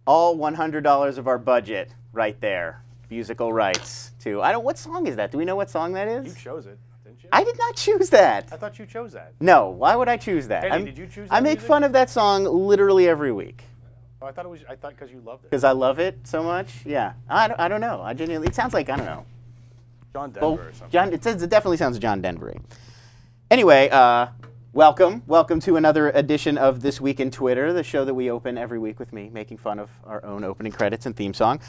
All $100 of our budget right there. Musical rights to, what song is that? Do we know what song that is? You chose it, didn't you? I did not choose that. I thought you chose that. No, why would I choose that? Eddie, did you choose that I make music? fun of that song literally every week. Oh, I thought because you loved it. Because I love it so much? Yeah. I don't know. I genuinely, it sounds like, I don't know. John Denver or something. It definitely sounds John Denver-y. Anyway, welcome to another edition of This Week in Twitter, the show that we open every week with me making fun of our own opening credits and theme song.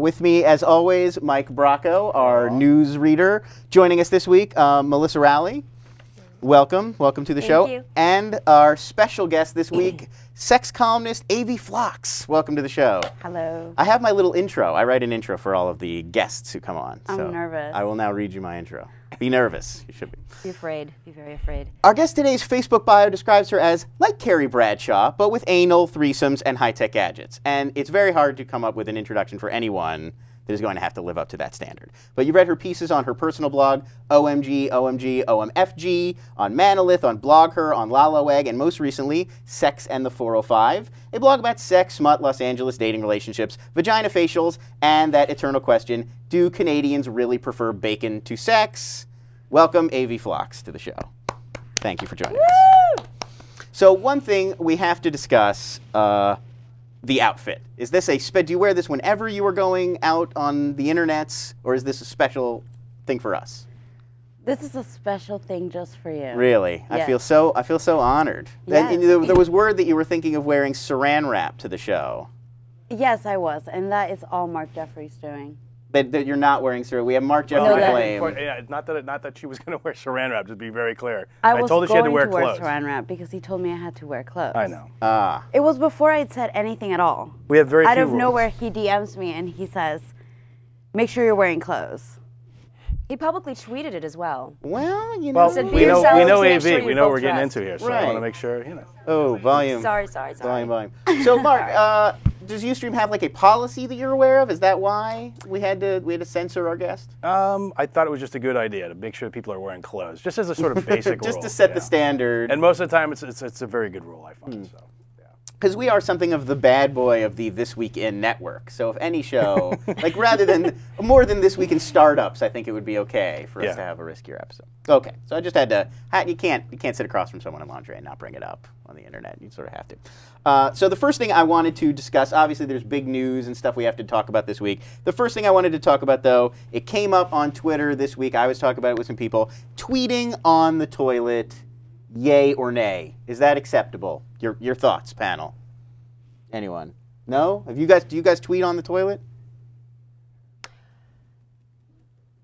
With me, as always, Mike Bracco, our news reader. Joining us this week, Melissa Rowley. Welcome to the show. Thank you. And our special guest this week, sex columnist AV Flox. Welcome to the show. Hello. I have my little intro. I write an intro for all of the guests who come on. I'm nervous. I will now read you my intro. Be nervous. You should be. Be afraid. Be very afraid. Our guest today's Facebook bio describes her as like Carrie Bradshaw, but with anal, threesomes, and high-tech gadgets. And it's very hard to come up with an introduction for anyone that is going to have to live up to that standard. But you read her pieces on her personal blog, OMG, OMFG, on Manolith, on BlogHer, on LalaWeg, and most recently, Sex and the 405, a blog about sex, smut, Los Angeles dating relationships, vagina facials, and that eternal question, do Canadians really prefer bacon to sex? Welcome, AV Flox, to the show. Thank you for joining us. So one thing we have to discuss, the outfit. Is this do you wear this whenever you are going out on the internets, or is this a special thing for us? This is a special thing just for you. Really? Yes. I feel so honored. Yes. And there was word that you were thinking of wearing saran wrap to the show. Yes, I was, and that is all Mark Jeffrey's doing. That you're not wearing saran. We have Mark Jeffrey to blame. Yeah, not that she was going to wear saran wrap, to be very clear. I told her she had to wear going clothes. to wear saran wrap because he told me I had to wear clothes. I know. It was before I had said anything at all. We have very few Out of rules. nowhere, he DMs me and he says, make sure you're wearing clothes. He publicly tweeted it as well. Well, you know. Well, said, we "Be know yourselves, make AV. sure We you're know what both we're getting dressed." into here, so Right. I want to make sure, you know. Oh, volume. Sorry. Volume. So, Mark, does Ustream have like a policy that you're aware of? Is that why we had to censor our guest? I thought it was just a good idea to make sure people are wearing clothes, just as a sort of basic rule. Just to set the yeah. standard. And most of the time, it's a very good rule, I find. So, yeah. Because we are something of the bad boy of the This Week In network. So if any show, like more than This Week in Startups, I think it would be okay for us to have a riskier episode. Okay, so I just had to, you can't sit across from someone in lingerie and not bring it up on the internet. You sort of have to. So the first thing I wanted to discuss, obviously there's big news and stuff we have to talk about this week. The first thing I wanted to talk about, though, it came up on Twitter this week. I was talking about it with some people. Tweeting on the toilet, yay or nay? Is that acceptable? Your thoughts, panel. Anyone? No? Do you guys tweet on the toilet?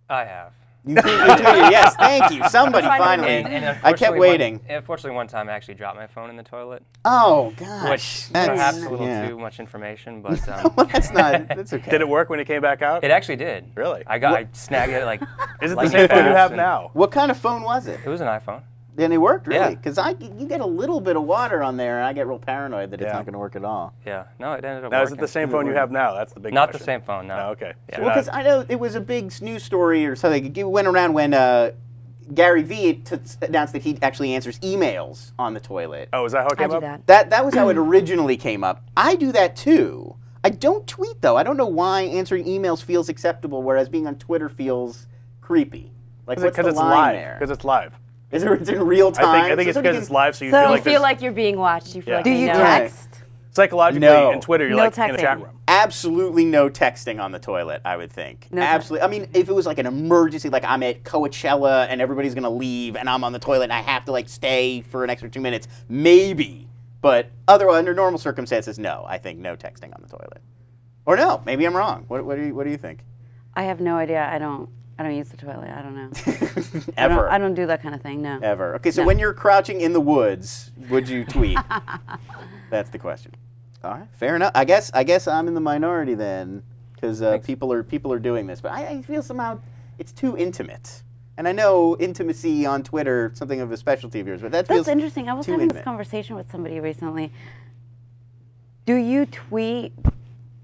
I have. You tweeted, yes, thank you. Somebody finally. And I kept waiting. Unfortunately, one time I actually dropped my phone in the toilet. Oh, gosh. Which That's perhaps a little too much information, but well, that's okay. Did it work when it came back out? it actually did. Really? I snagged it like. Is it the lightning same phone you fast, have and now? What kind of phone was it? It was an iPhone. And it worked, really? Yeah. Because you get a little bit of water on there, and I get real paranoid that it's not going to work at all. Yeah. No, it ended up Now, working. is it the same phone you have now? That's the big Not question. the same phone, no. No, okay. Yeah. So Well, because I know it was a big news story or something. It went around when Gary Vee announced that he actually answers emails on the toilet. oh, is that how it I came do up? that. That was how it originally came up. I do that too. I don't tweet though. I don't know why answering emails feels acceptable, whereas being on Twitter feels creepy. Like what's the Because it's line live. there? Because it's live. Is it in real time? I think it's So because you it's can- live, so you So feel you like feel like you're being watched. You feel Yeah. like Do they you know. text? psychologically No. in Twitter, you're No like in a chat texting. room. Absolutely no texting on the toilet, I would think. No Absolutely. I mean, if it was like an emergency, like I'm at Coachella and everybody's going to leave and I'm on the toilet and I have to like stay for an extra 2 minutes, maybe. But under normal circumstances, no. I think no texting on the toilet. Or no, maybe I'm wrong. What do you think? I have no idea. I don't use the toilet. I don't know. Ever. I don't do that kind of thing, no. Ever. Okay, so No. when you're crouching in the woods, would you tweet? That's the question. All right, fair enough. I guess I'm in the minority then, because people are doing this, but I feel somehow it's too intimate. And I know intimacy on Twitter, something of a specialty of yours, but that feels That's interesting. I was too having this intimate. conversation with somebody recently. Do you tweet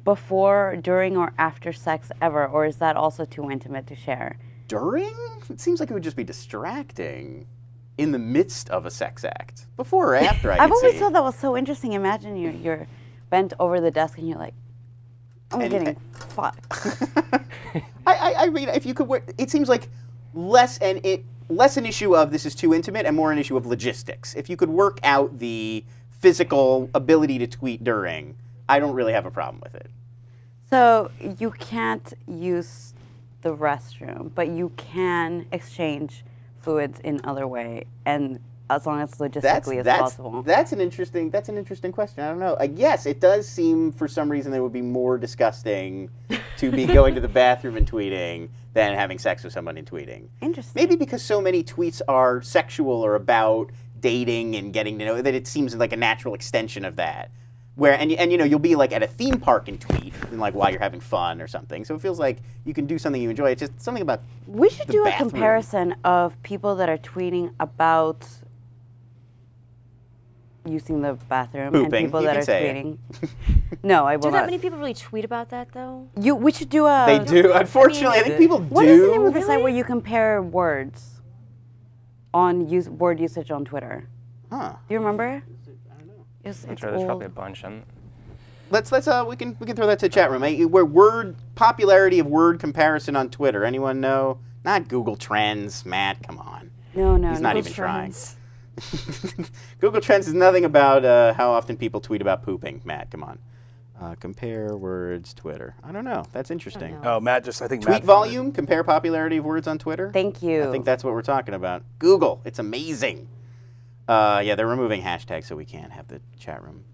before, during, or after sex ever, or is that also too intimate to share? During? It seems like it would just be distracting. In the midst of a sex act, before or after, I've always thought that was so interesting. Imagine you're bent over the desk and you're like, I'm And- getting fucked. I mean, if you could wear, it seems like less an issue of this is too intimate and more an issue of logistics. If you could work out the physical ability to tweet during, I don't really have a problem with it. So you can't use the restroom, but you can exchange fluids in other way, and as long as logistically as possible. That's an interesting question. I don't know. Yes, it does seem for some reason that it would be more disgusting to be going to the bathroom and tweeting than having sex with someone and tweeting. Interesting. Maybe because so many tweets are sexual or about dating and getting to know that it seems like a natural extension of that. Where and you know you'll be like at a theme park and tweet and like while you're having fun or something. So it feels like you can do something you enjoy. It's just something about We should the do bathroom. a comparison of people that are tweeting about using the bathroom and Pooping. people You that can are say it. tweeting. No, I will Do that not. many people really tweet about that, though? We should do a. They do. Unfortunately, I think people do. What is the name of the site Really? where you compare words on word usage on Twitter? Huh. Do you remember? I don't know. I'm sure there's probably a bunch. Let's we can throw that to the chat room. Where word popularity of word comparison on Twitter. Anyone know? Not Google Trends, Matt. Come on. No, He's not no. even trying. Google Trends is nothing about how often people tweet about pooping. Matt, come on. Compare words, Twitter. I don't know. That's interesting. Oh, Matt, I think Tweet Matt found volume, compare popularity of words on Twitter. Thank you. I think that's what we're talking about. Google, it's amazing. Yeah, they're removing hashtags so we can't have the chat room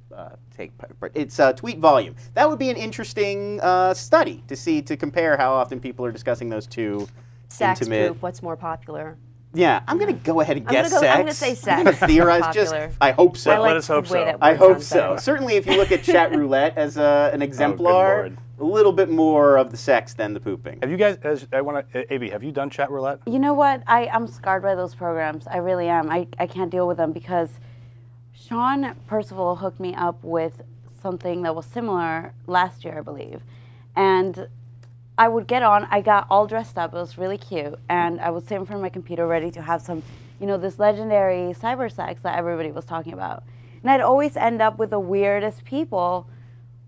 take part. But it's tweet volume. That would be an interesting study to compare how often people are discussing those two Sex, intimate. poop, what's more popular? Yeah, I'm gonna go ahead and I'm guess gonna sex. I'm gonna say sex. I'm gonna theorize. Popular. I hope so. I like Let us hope the way so. that I word hope sounds so. better. Certainly, if you look at chat roulette as an exemplar, Lord. a little bit more of the sex than the pooping. Have you guys? AV, have you done chat roulette? You know what? I'm scarred by those programs. I really am. I can't deal with them because Sean Percival hooked me up with something that was similar last year, I believe. And I would get on, I got all dressed up, it was really cute, and I would sit in front of my computer ready to have some, this legendary cyber sex that everybody was talking about. And I'd always end up with the weirdest people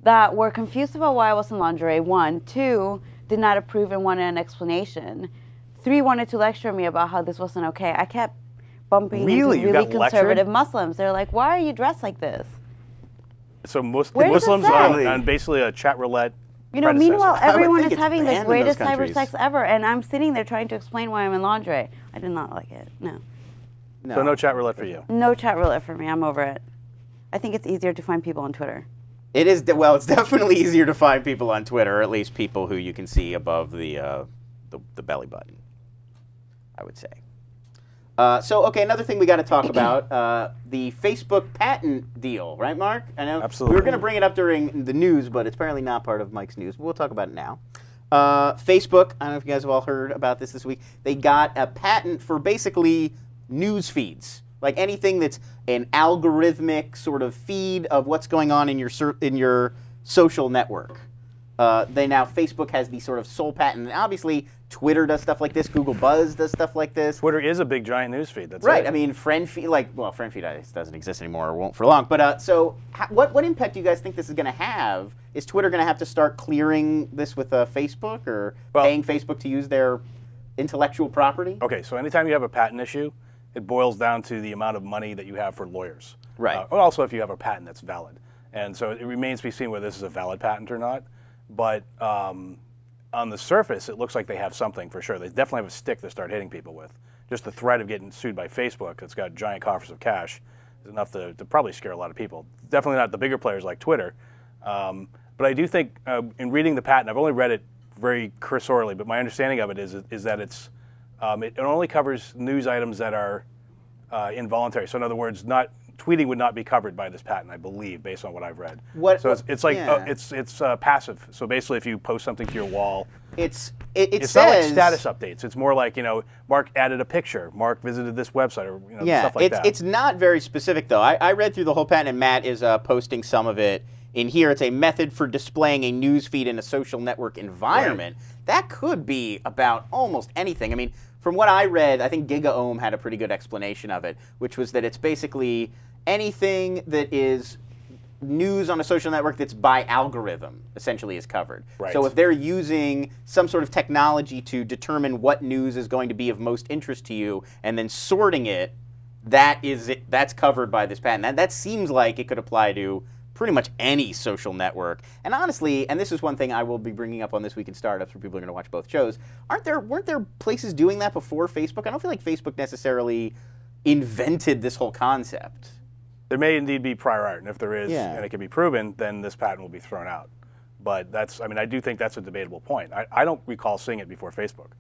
that were confused about why I was in lingerie, 1. 2, did not approve and wanted an explanation. 3, wanted to lecture me about how this wasn't okay. I kept bumping Really? into You really got lectured? conservative Muslims. They're like, why are you dressed like this? So Where's Muslims the sex? on basically a chat roulette. Meanwhile, I would everyone think is it's having the banned in those greatest cyber countries. sex ever, and I'm sitting there trying to explain why I'm in lingerie. I did not like it. No. So no chat roulette for you. No chat roulette for me. I'm over it. I think it's easier to find people on Twitter. It is well. It's definitely easier to find people on Twitter, or at least people who you can see above the belly button. I would say. So, okay, another thing we got to talk about, the Facebook patent deal, right, Mark? I know Absolutely. we were going to bring it up during the news, but it's apparently not part of Mike's news. But we'll talk about it now. Facebook, I don't know if you guys have all heard about this week. They got a patent for basically news feeds, like anything that's an algorithmic sort of feed of what's going on in your social network. Facebook has the sort of sole patent, and obviously Twitter does stuff like this. Google Buzz does stuff like this. Twitter is a big giant news feed. That's Right. it. I mean, friend feed, friend feed doesn't exist anymore, or won't for long. But what impact do you guys think this is going to have? Is Twitter going to have to start clearing this with Facebook, or paying Facebook to use their intellectual property? Okay, so anytime you have a patent issue, it boils down to the amount of money that you have for lawyers. Right. Or also if you have a patent that's valid. And so it remains to be seen whether this is a valid patent or not. But on the surface, it looks like they have something for sure. They definitely have a stick to start hitting people with. Just the threat of getting sued by Facebook that's got giant coffers of cash is enough to probably scare a lot of people. Definitely not the bigger players like Twitter. But I do think, in reading the patent, I've only read it very cursorily, but my understanding of it is that it only covers news items that are involuntary. So in other words, tweeting would not be covered by this patent, I believe, based on what I've read. It's passive. So basically, if you post something to your wall, It's not like status updates. It's more like Mark added a picture, Mark visited this website, or stuff like that. It's not very specific though. I read through the whole patent, and Matt is posting some of it in here. It's a method for displaying a news feed in a social network environment. Right. That could be about almost anything. I mean, from what I read, I think GigaOM had a pretty good explanation of it, which was that it's basically anything that is news on a social network that's by algorithm essentially is covered. Right. So if they're using some sort of technology to determine what news is going to be of most interest to you and then sorting it, that's covered by this patent. That seems like it could apply to pretty much any social network. And honestly, and this is one thing I will be bringing up on This Week in Startups for people who are going to watch both shows, weren't there places doing that before Facebook? I don't feel like Facebook necessarily invented this whole concept. There may indeed be prior art, and if there is, Yeah. and it can be proven, then this patent will be thrown out. But I do think that's a debatable point. I don't recall seeing it before Facebook.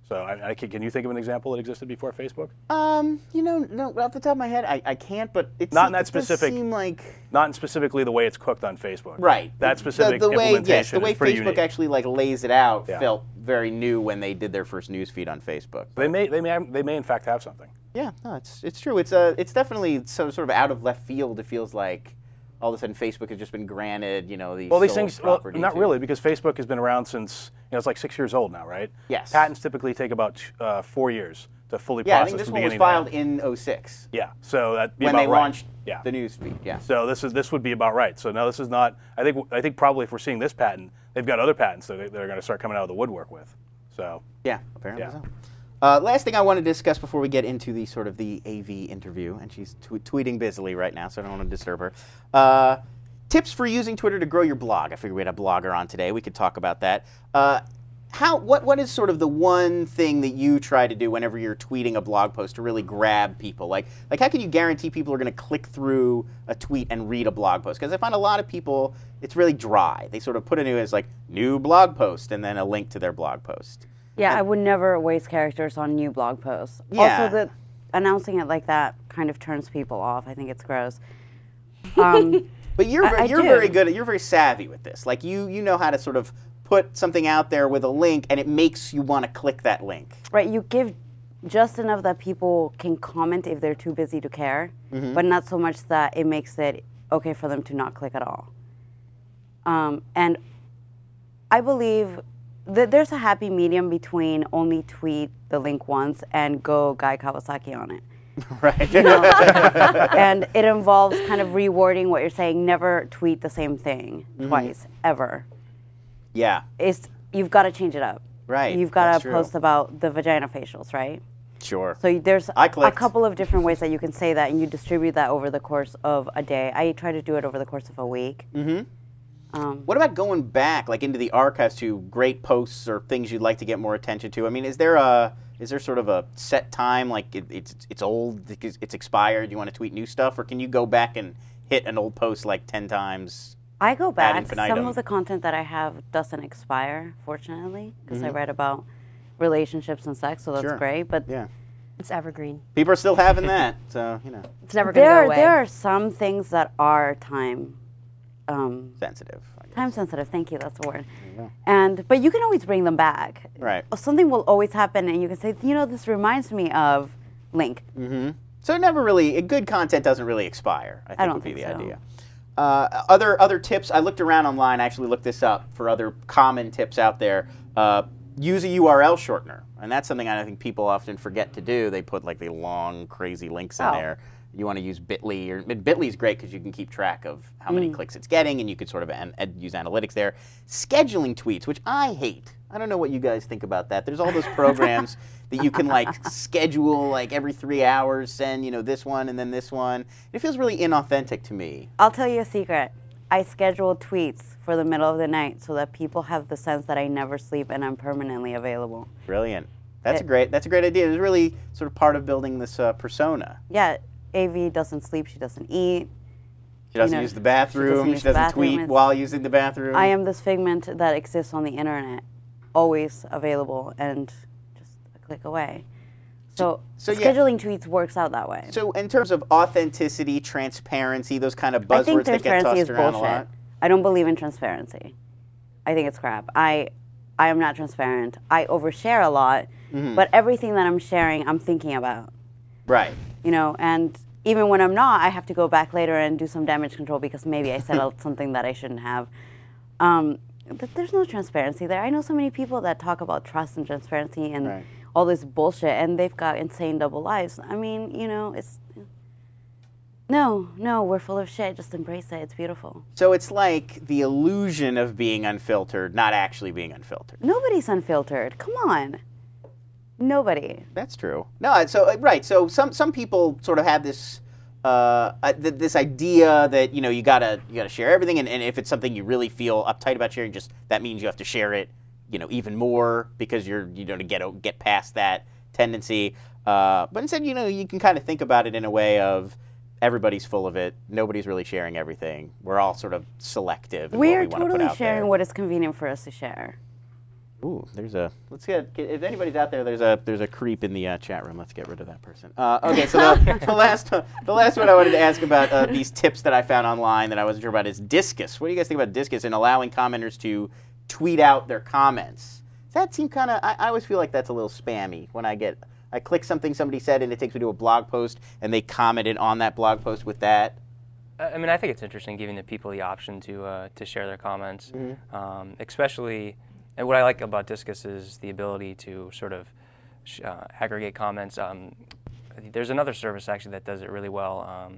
So can you think of an example that existed before Facebook? No, off the top of my head, I can't, but Not in that it does specific- seem like... Not specifically the way it's cooked on Facebook. Right. That specific the way, implementation yes, the way is pretty Facebook unique. actually lays it out Yeah. felt very new when they did their first news feed on Facebook. They may in fact have something. Yeah, no, it's true. It's definitely sort of out of left field. It feels like all of a sudden Facebook has just been granted, these These sole things, well, property not to- really, because Facebook has been around since, it's like 6 years old now, right? Yes. Patents typically take about 4 years to fully Yeah, I process think this from one was beginning to filed end. in 06 Yeah, so that'd be when about they right. launched Yeah. the news feed. Yeah. So this would be about right. So no, this is not. I think probably if we're seeing this patent, they've got other patents that they're going to start coming out of the woodwork with. So Yeah, apparently Yeah. so. Last thing I wanted to discuss before we get into the sort of the AV interview, and she's tweeting busily right now, so I don't want to disturb her. Tips for using Twitter to grow your blog. I figured we had a blogger on today. We could talk about that. What is sort of the one thing that you try to do whenever you're tweeting a blog post to really grab people? Like how can you guarantee people are going to click through a tweet and read a blog post? Because I find a lot of people, it's really dry. They sort of put it in as like new blog post and then a link to their blog post. Yeah, I would never waste characters on new blog posts. Yeah. Also, announcing it like that kind of turns people off. I think it's gross. But you're I you're do. very good. You're very savvy with this. Like you know how to sort of put something out there with a link, and it makes you want to click that link. Right, you give just enough that people can comment if they're too busy to care, but not so much that it makes it okay for them to not click at all. And I believe that there's a happy medium between only tweet the link once and go Guy Kawasaki on it. Right. And it involves kind of rewording what you're saying. Never tweet the same thing twice, ever. Yeah. You've got to change it up. Right, You've got that's to true. post about the vagina facials, right? Sure. So there's I a clicked. couple of different ways that you can say that, and you distribute that over the course of a day. I try to do it over the course of a week. What about going back, like into the archives to great posts or things you'd like to get more attention to? I mean, is there sort of a set time, like it's old, it's expired, you want to tweet new stuff, or can you go back and hit an old post like 10 times? I go back. infinitum. Some of the content that I have doesn't expire, fortunately, because I read about relationships and sex, so that's Sure. great. But Yeah. It's evergreen. People are still having that, so, It's never going to go away. there are some things that are time sensitive. I guess. time sensitive. Thank you. That's the word. go. But you can always bring them back. Right. Something will always happen, and you can say, this reminds me of link. So good content doesn't really expire, I think don't would be think the so. idea. Other tips, I looked around online, I actually looked this up for other common tips out there. Use a URL shortener, and that's something I think people often forget to do. They put like the long, crazy links in Oh. there. You want to use Bitly, or Bitly's great because you can keep track of how many clicks it's getting, and you could sort of use analytics there. Scheduling tweets, which I hate. I don't know what you guys think about that. There's all those programs that you can like schedule like every 3 hours, send this one and then this one. It feels really inauthentic to me. I'll tell you a secret. I schedule tweets for the middle of the night so that people have the sense that I never sleep and I'm permanently available. Brilliant. That's a great idea. It's really sort of part of building this persona. Yeah, AV doesn't sleep. She doesn't eat. She doesn't know, use the bathroom. use She the doesn't bathroom. tweet It's- while using the bathroom. I am this figment that exists on the internet, always available and just a click away. So yeah. scheduling tweets works out that way. So in terms of authenticity, transparency, those kind of I think buzzwords that get transparency tossed is around bullshit. a lot. I don't believe in transparency. I think it's crap. I am not transparent. I overshare a lot, but everything that I'm sharing, I'm thinking about. Right. And even when I'm not, I have to go back later and do some damage control because maybe I said something that I shouldn't have. But there's no transparency there. I know so many people that talk about trust and transparency and Right. all this bullshit, and they've got insane double lives. I mean, it's No, we're full of shit. Just embrace it. It's beautiful. So it's like the illusion of being unfiltered, not actually being unfiltered. Nobody's unfiltered. Come on. Nobody. That's true. No, so right. So some people sort of have this this idea that you gotta share everything, and if it's something you really feel uptight about sharing, just that means you have to share it, even more because you're to get past that tendency. But instead, you can kind of think about it in a way of everybody's full of it. Nobody's really sharing everything. We're all sort of selective. In We're what we want to totally put out sharing there. what is convenient for us to share. Ooh, let's get, if anybody's out there, there's a creep in the chat room. Let's get rid of that person. Okay, so the last one I wanted to ask about these tips that I found online that I wasn't sure about is Discus. What do you guys think about Discus and allowing commenters to tweet out their comments? Does that seem kind of, I always feel like that's a little spammy when I click something somebody said and it takes me to a blog post and they commented on that blog post with that. I mean, I think it's interesting giving the people the option to share their comments, especially. And what I like about Discus is the ability to sort of aggregate comments. There's another service actually that does it really well.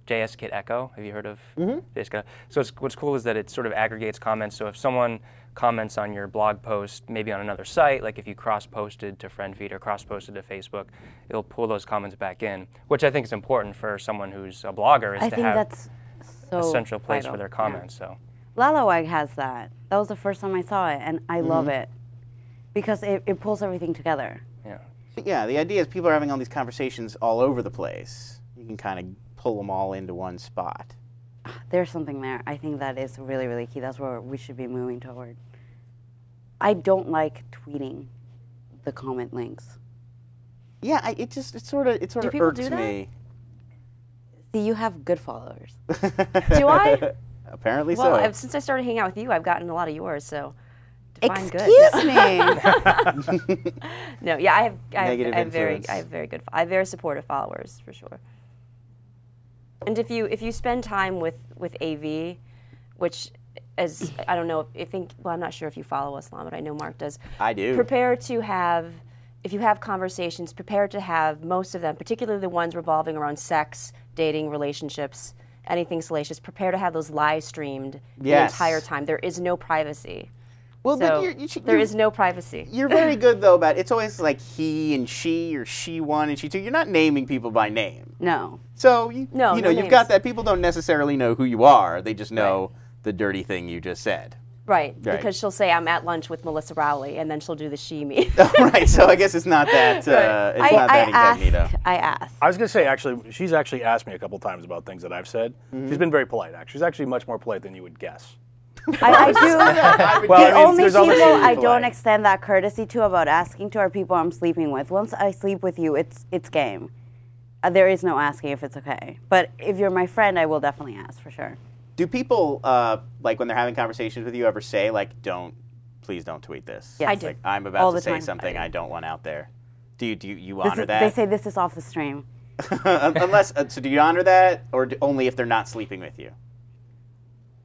JSKit Echo. Have you heard of JSKit? So what's cool is that it sort of aggregates comments. So if someone comments on your blog post, maybe on another site, like if you cross-posted to FriendFeed or cross-posted to Facebook, it'll pull those comments back in, which I think is important for someone who's a blogger is I to think have that's so a central place vital. for their comments. So. Lalawag has that. That was the first time I saw it, and I love it because it pulls everything together. Yeah. Yeah, the idea is people are having all these conversations all over the place. You can kind of pull them all into one spot. There's something there. I think that is really, really key. That's where we should be moving toward. I don't like tweeting the comment links. Yeah, it sort of people irks do that? me. See, you have good followers. Do I? Apparently Well, so. since I started hanging out with you, I've gotten a lot of yours, so define good. Excuse me. No, yeah, I Negative have influence. I have very supportive followers for sure. And if you spend time with AV, which as I don't know, I'm not sure if you follow Islam, but I know Mark does. I do. Prepare to have, if you have conversations, prepare to have most of them, particularly the ones revolving around sex, dating, relationships, anything salacious, prepare to have those live streamed the entire time. There is no privacy. Well, So there is no privacy. You're very good though about it's always like he and she or she one and she two. You're not naming people by name. No. So No you've names. got that. People don't necessarily know who you are. They just know the dirty thing you just said. Right, Right. because she'll say, I'm at lunch with Melissa Rowley, and then she'll do the she me. Right. So I guess it's not that. It's not that incognito. I ask. I was going to say, actually, she's actually asked me a couple times about things that I've said. She's been very polite, actually. She's actually much more polite than you would guess. I do. Well, The I mean, only there's people always I polite. don't extend that courtesy to about asking to are people I'm sleeping with. Once I sleep with you, it's game. There is no asking if it's okay. But if you're my friend, I will definitely ask for sure. Do people like when they're having conversations with you ever say like, please don't tweet this? Yes. I do. Like, I'm All about the to say time. something I don't want out there. Do you This honor is- that? They say this is off the stream. Unless so, do you honor that, or only if they're not sleeping with you?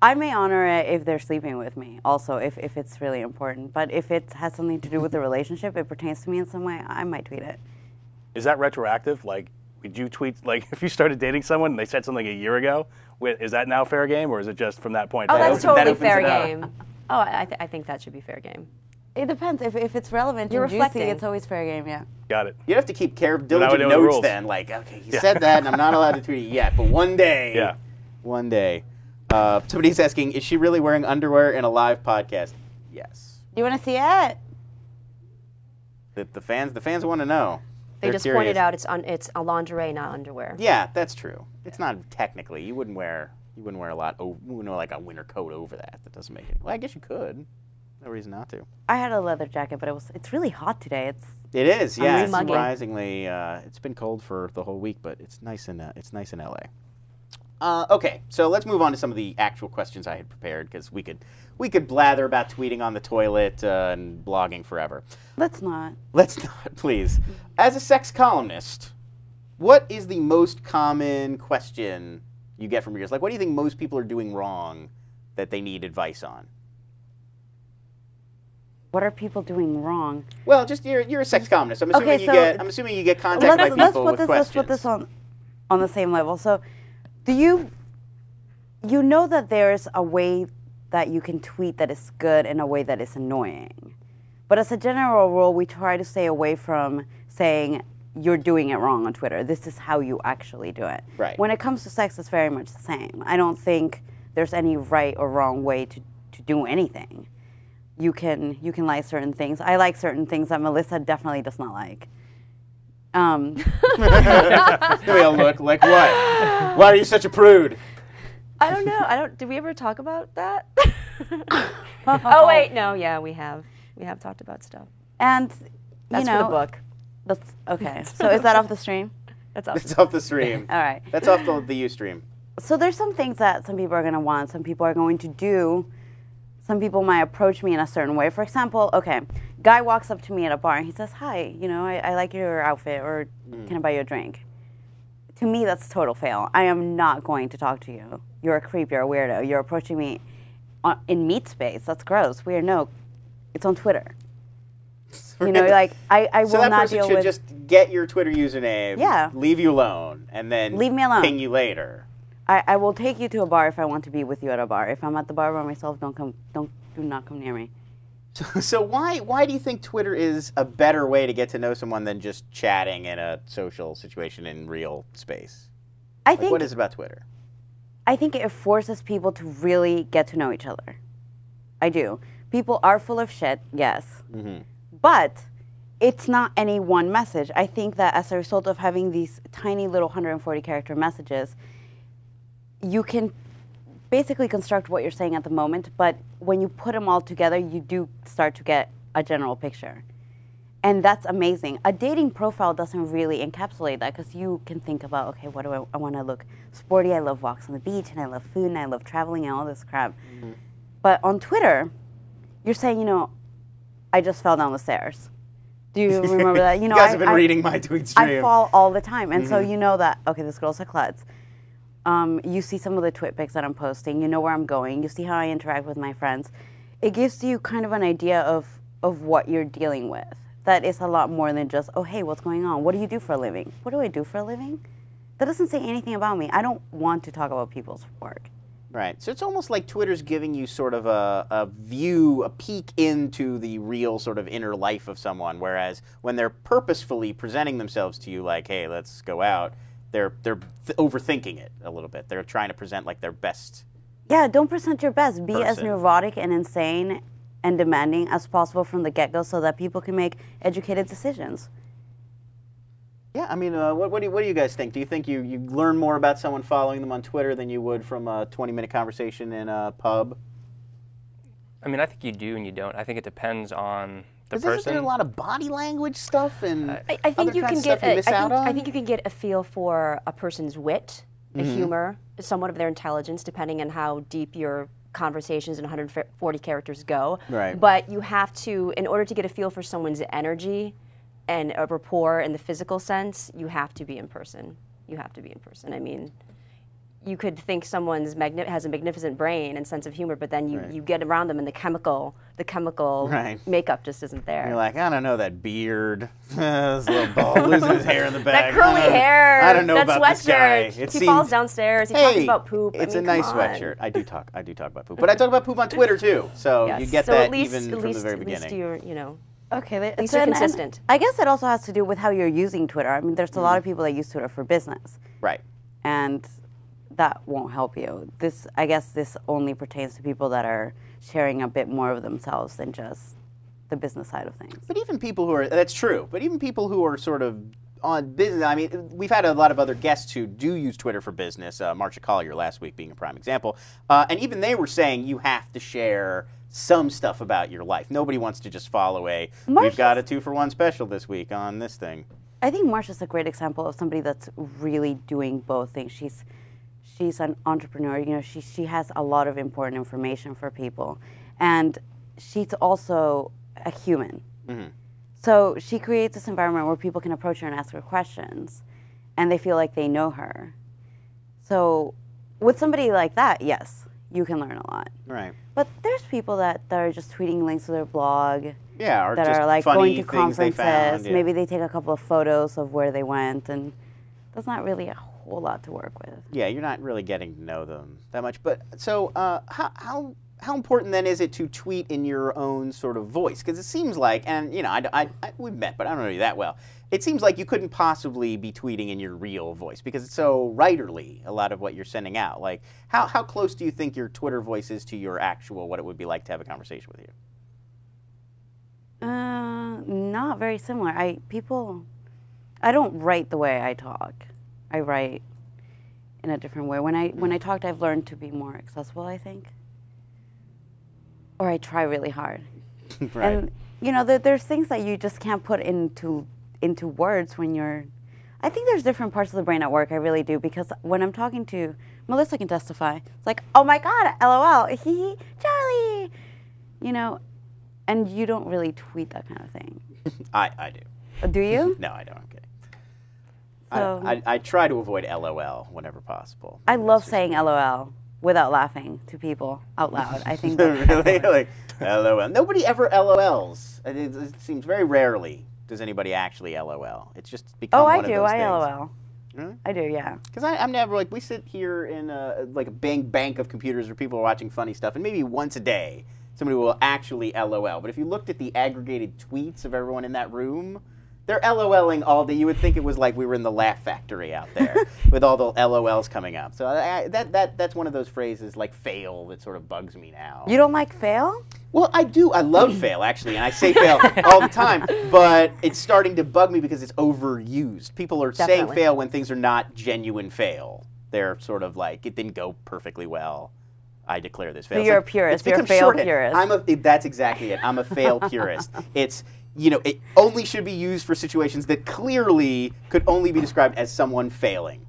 I may honor it if they're sleeping with me, also, if it's really important. But if it has something to do with the relationship, it pertains to me in some way, I might tweet it. Is that retroactive? Like, would you tweet, like, if you started dating someone and they said something a year ago, is that now fair game, or is it just from that point? Oh, forward? that's totally opens fair it up. game. Oh, I think that should be fair game. It depends. If it's relevant You're and juicy, reflecting. it's always fair game, yeah. Got it. You'd have to keep I would diligent know the notes rules. then. Like, okay, he said that, and I'm not allowed to tweet it yet, but one day. Yeah. One day. Somebody's asking, is she really wearing underwear in a live podcast? Yes. You want to see it? The fans want to know. They They're just curious. pointed out it's a lingerie, not underwear. Yeah, that's true. It's not technically. You wouldn't wear a lot. You wouldn't wear like a winter coat over that. That doesn't make it. Well, I guess you could. No reason not to. I had a leather jacket, but it's really hot today. It is. Yeah. really It's muggy. surprisingly, it's been cold for the whole week, but it's nice in LA. Okay, so let's move on to some of the actual questions I had prepared because we could blather about tweeting on the toilet and blogging forever. Let's not. Let's not, please. As a sex columnist, what is the most common question you get from readers? Like, what do you think most people are doing wrong that they need advice on? What are people doing wrong? Well, just you're a sex columnist. I'm assuming Okay, so I'm assuming you get contacted by Let's people put with this. questions. Let's put this on. on the same level. So do you know that there's a way that you can tweet that is good and a way that is annoying. But as a general rule, we try to stay away from saying you're doing it wrong on Twitter. This is how you actually do it. Right. When it comes to sex, it's very much the same. I don't think there's any right or wrong way to do anything. You can like certain things. I like certain things that Melissa definitely does not like. Give me a look. Like what? Why are you such a prude? I don't know. Did we ever talk about that? Oh wait, no. Yeah, we have. We have talked about stuff. And That's for the book. That's okay. So is that off the stream? That's off. It's off the stream. All right. That's off the Ustream. So there's some things that some people are going to want, some people are going to do. Some people might approach me in a certain way. For example, okay, guy walks up to me at a bar and he says, "Hi, I like your outfit," or "Can I buy you a drink?" To me, that's a total fail. I am not going to talk to you. You're a creep. You're a weirdo. You're approaching me in meat space. That's gross. Weird. No, it's on Twitter. I will not deal with. So that person should just get your Twitter username. Yeah. Leave you alone, and then leave me alone. Ping you later. I will take you to a bar if I want to be with you at a bar. If I'm at the bar by myself, do not come near me. So why do you think Twitter is a better way to get to know someone than just chatting in a social situation in real space? I think what is it about Twitter? I think it forces people to really get to know each other. I do. People are full of shit, yes. But it's not any one message. I think that as a result of having these tiny little 140 character messages, you can basically construct what you're saying at the moment, but when you put them all together, you do start to get a general picture. And that's amazing. A dating profile doesn't really encapsulate that because you can think about, okay, what do I want to look sporty? I love walks on the beach, and I love food, and I love traveling, and all this crap. But on Twitter, you're saying, I just fell down the stairs. Do you remember that? You guys have been reading my tweet stream. I fall all the time. And so you know that, okay, this girl's a klutz. You see some of the twit pics that I'm posting. You know where I'm going. You see how I interact with my friends. It gives you kind of an idea of what you're dealing with. That is a lot more than just, oh, hey, what's going on? What do you do for a living? What do I do for a living? That doesn't say anything about me. I don't want to talk about people's work. Right. So it's almost like Twitter's giving you sort of a view, a peek into the real sort of inner life of someone, whereas when they're purposefully presenting themselves to you like, hey, let's go out, they're overthinking it a little bit. They're trying to present like their best. Yeah, don't present your best. Be as person. neurotic and insane and demanding as possible from the get-go so that people can make educated decisions. Yeah, I mean, what do you guys think? Do you think you learn more about someone following them on Twitter than you would from a 20-minute conversation in a pub? I mean, I think you do and you don't. I think it depends on the person. Isn't there a lot of body language stuff and I think you can get. I think you can get a feel for a person's wit, the humor, somewhat of their intelligence, depending on how deep your conversations in 140 characters go. Right. But you have to, in order to get a feel for someone's energy and a rapport in the physical sense, you have to be in person. You have to be in person. I mean, you could think someone's has a magnificent brain and sense of humor, but then you get around them and the chemical makeup just isn't there. You're like, I don't know, that beard, this little bald, losing his hair in the back. That curly hair. I don't know that about sweatshirt. this guy. He falls downstairs. He talks about poop. It's I mean, a nice come on. sweatshirt. I do talk about poop, but I talk about poop on Twitter too. So Yes. you get so that at least, even from the very beginning. At least you're, Okay, at least you're consistent. I guess it also has to do with how you're using Twitter. I mean, there's a lot of people that use Twitter for business. Right. And that won't help you. I guess this only pertains to people that are sharing a bit more of themselves than just the business side of things. But even people who are, that's true, but even people who are sort of on business, I mean, we've had a lot of other guests who do use Twitter for business, Marcia Collier last week being a prime example, and even they were saying you have to share some stuff about your life. Nobody wants to just follow we've got a 2-for-1 special this week on this thing. I think Marcia's a great example of somebody that's really doing both things. She's an entrepreneur. She has a lot of important information for people, and she's also a human. So she creates this environment where people can approach her and ask her questions, and they feel like they know her. So with somebody like that, yes, you can learn a lot. Right. But there's people that are just tweeting links to their blog. Yeah, or that just are like funny going to things they conferences. found, yeah. Maybe they take a couple of photos of where they went, and that's not really a whole lot to work with. Yeah, you're not really getting to know them that much. But so how important then is it to tweet in your own sort of voice? Because it seems like, and you know, we've met, but I don't know you that well. It seems like you couldn't possibly be tweeting in your real voice because it's so writerly, a lot of what you're sending out. Like, how close do you think your Twitter voice is to your actual, what it would be like to have a conversation with you? Not very similar. I don't write the way I talk. I write in a different way. When I talked, I've learned to be more accessible, I think. Or I try really hard. Right. And you know, there's things that you just can't put into words when you're. I think there's different parts of the brain at work. I really do, because when I'm talking to Melissa, can testify. It's like, oh my God, LOL, hee, Charlie, you know, and you don't really tweet that kind of thing. I do. Do you? No, I don't. I'm kidding. So, I try to avoid LOL whenever possible. I love saying LOL without laughing to people out loud. I think that's really, like LOL. Nobody ever LOLs. It seems very rarely does anybody actually LOL. It's just become one of those things. I LOL. Really? I do, yeah. Because I'm never like, we sit here in like a bank of computers where people are watching funny stuff, and maybe once a day somebody will actually LOL. But if you looked at the aggregated tweets of everyone in that room, they're LOLing all day. You would think it was like we were in the Laugh Factory out there with all the LOLs coming up. So that's one of those phrases like fail that sort of bugs me now. You don't like fail? Well, I do. I love fail, actually, and I say fail all the time. But it's starting to bug me because it's overused. People are saying fail when things are not genuine fail. They're sort of like, it didn't go perfectly well. I declare this fail. So you're a purist. You're a fail purist. That's exactly it. I'm a fail purist. It's, you know, it only should be used for situations that clearly could only be described as someone failing.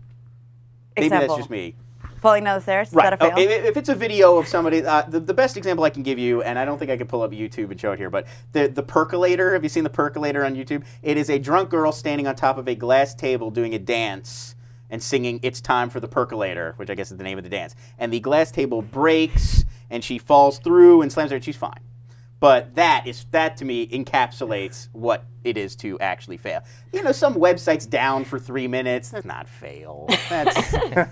Maybe that's just me. Falling down the stairs? Is right. that a fail? If it's a video of somebody, the best example I can give you, and I don't think I could pull up YouTube and show it here, but the percolator, have you seen the percolator on YouTube? It is a drunk girl standing on top of a glass table doing a dance and singing "It's Time for the Percolator," which I guess is the name of the dance. And the glass table breaks, and she falls through and slams her, and she's fine. But that to me encapsulates what it is to actually fail. You know, some website's down for 3 minutes. That's not fail. That's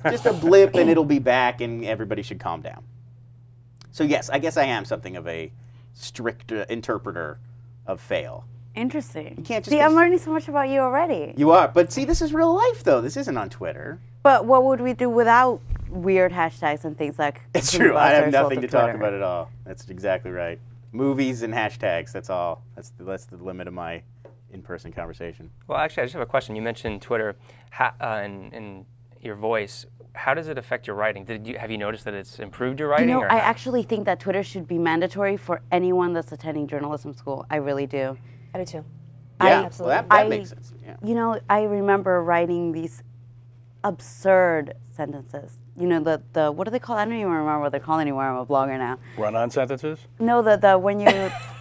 just a blip, and it'll be back, and everybody should calm down. So yes, I guess I am something of a strict interpreter of fail. Interesting. You can't just see, I'm learning so much about you already. You are, but see, this is real life, though. This isn't on Twitter. But what would we do without weird hashtags and things like? It's true. I have nothing to talk about at all. That's exactly right. Movies and hashtags. That's all. That's the limit of my in-person conversation. Well, actually, I just have a question. You mentioned Twitter and your voice. How does it affect your writing? Have you noticed that it's improved your writing? You know, I actually think that Twitter should be mandatory for anyone that's attending journalism school. I really do. I do too. Yeah, absolutely. Well, that makes sense. Yeah. You know, I remember writing these absurd sentences. You know, the what do they call? I don't even remember what they're called anymore. I'm a blogger now. Run-on sentences? No, the when you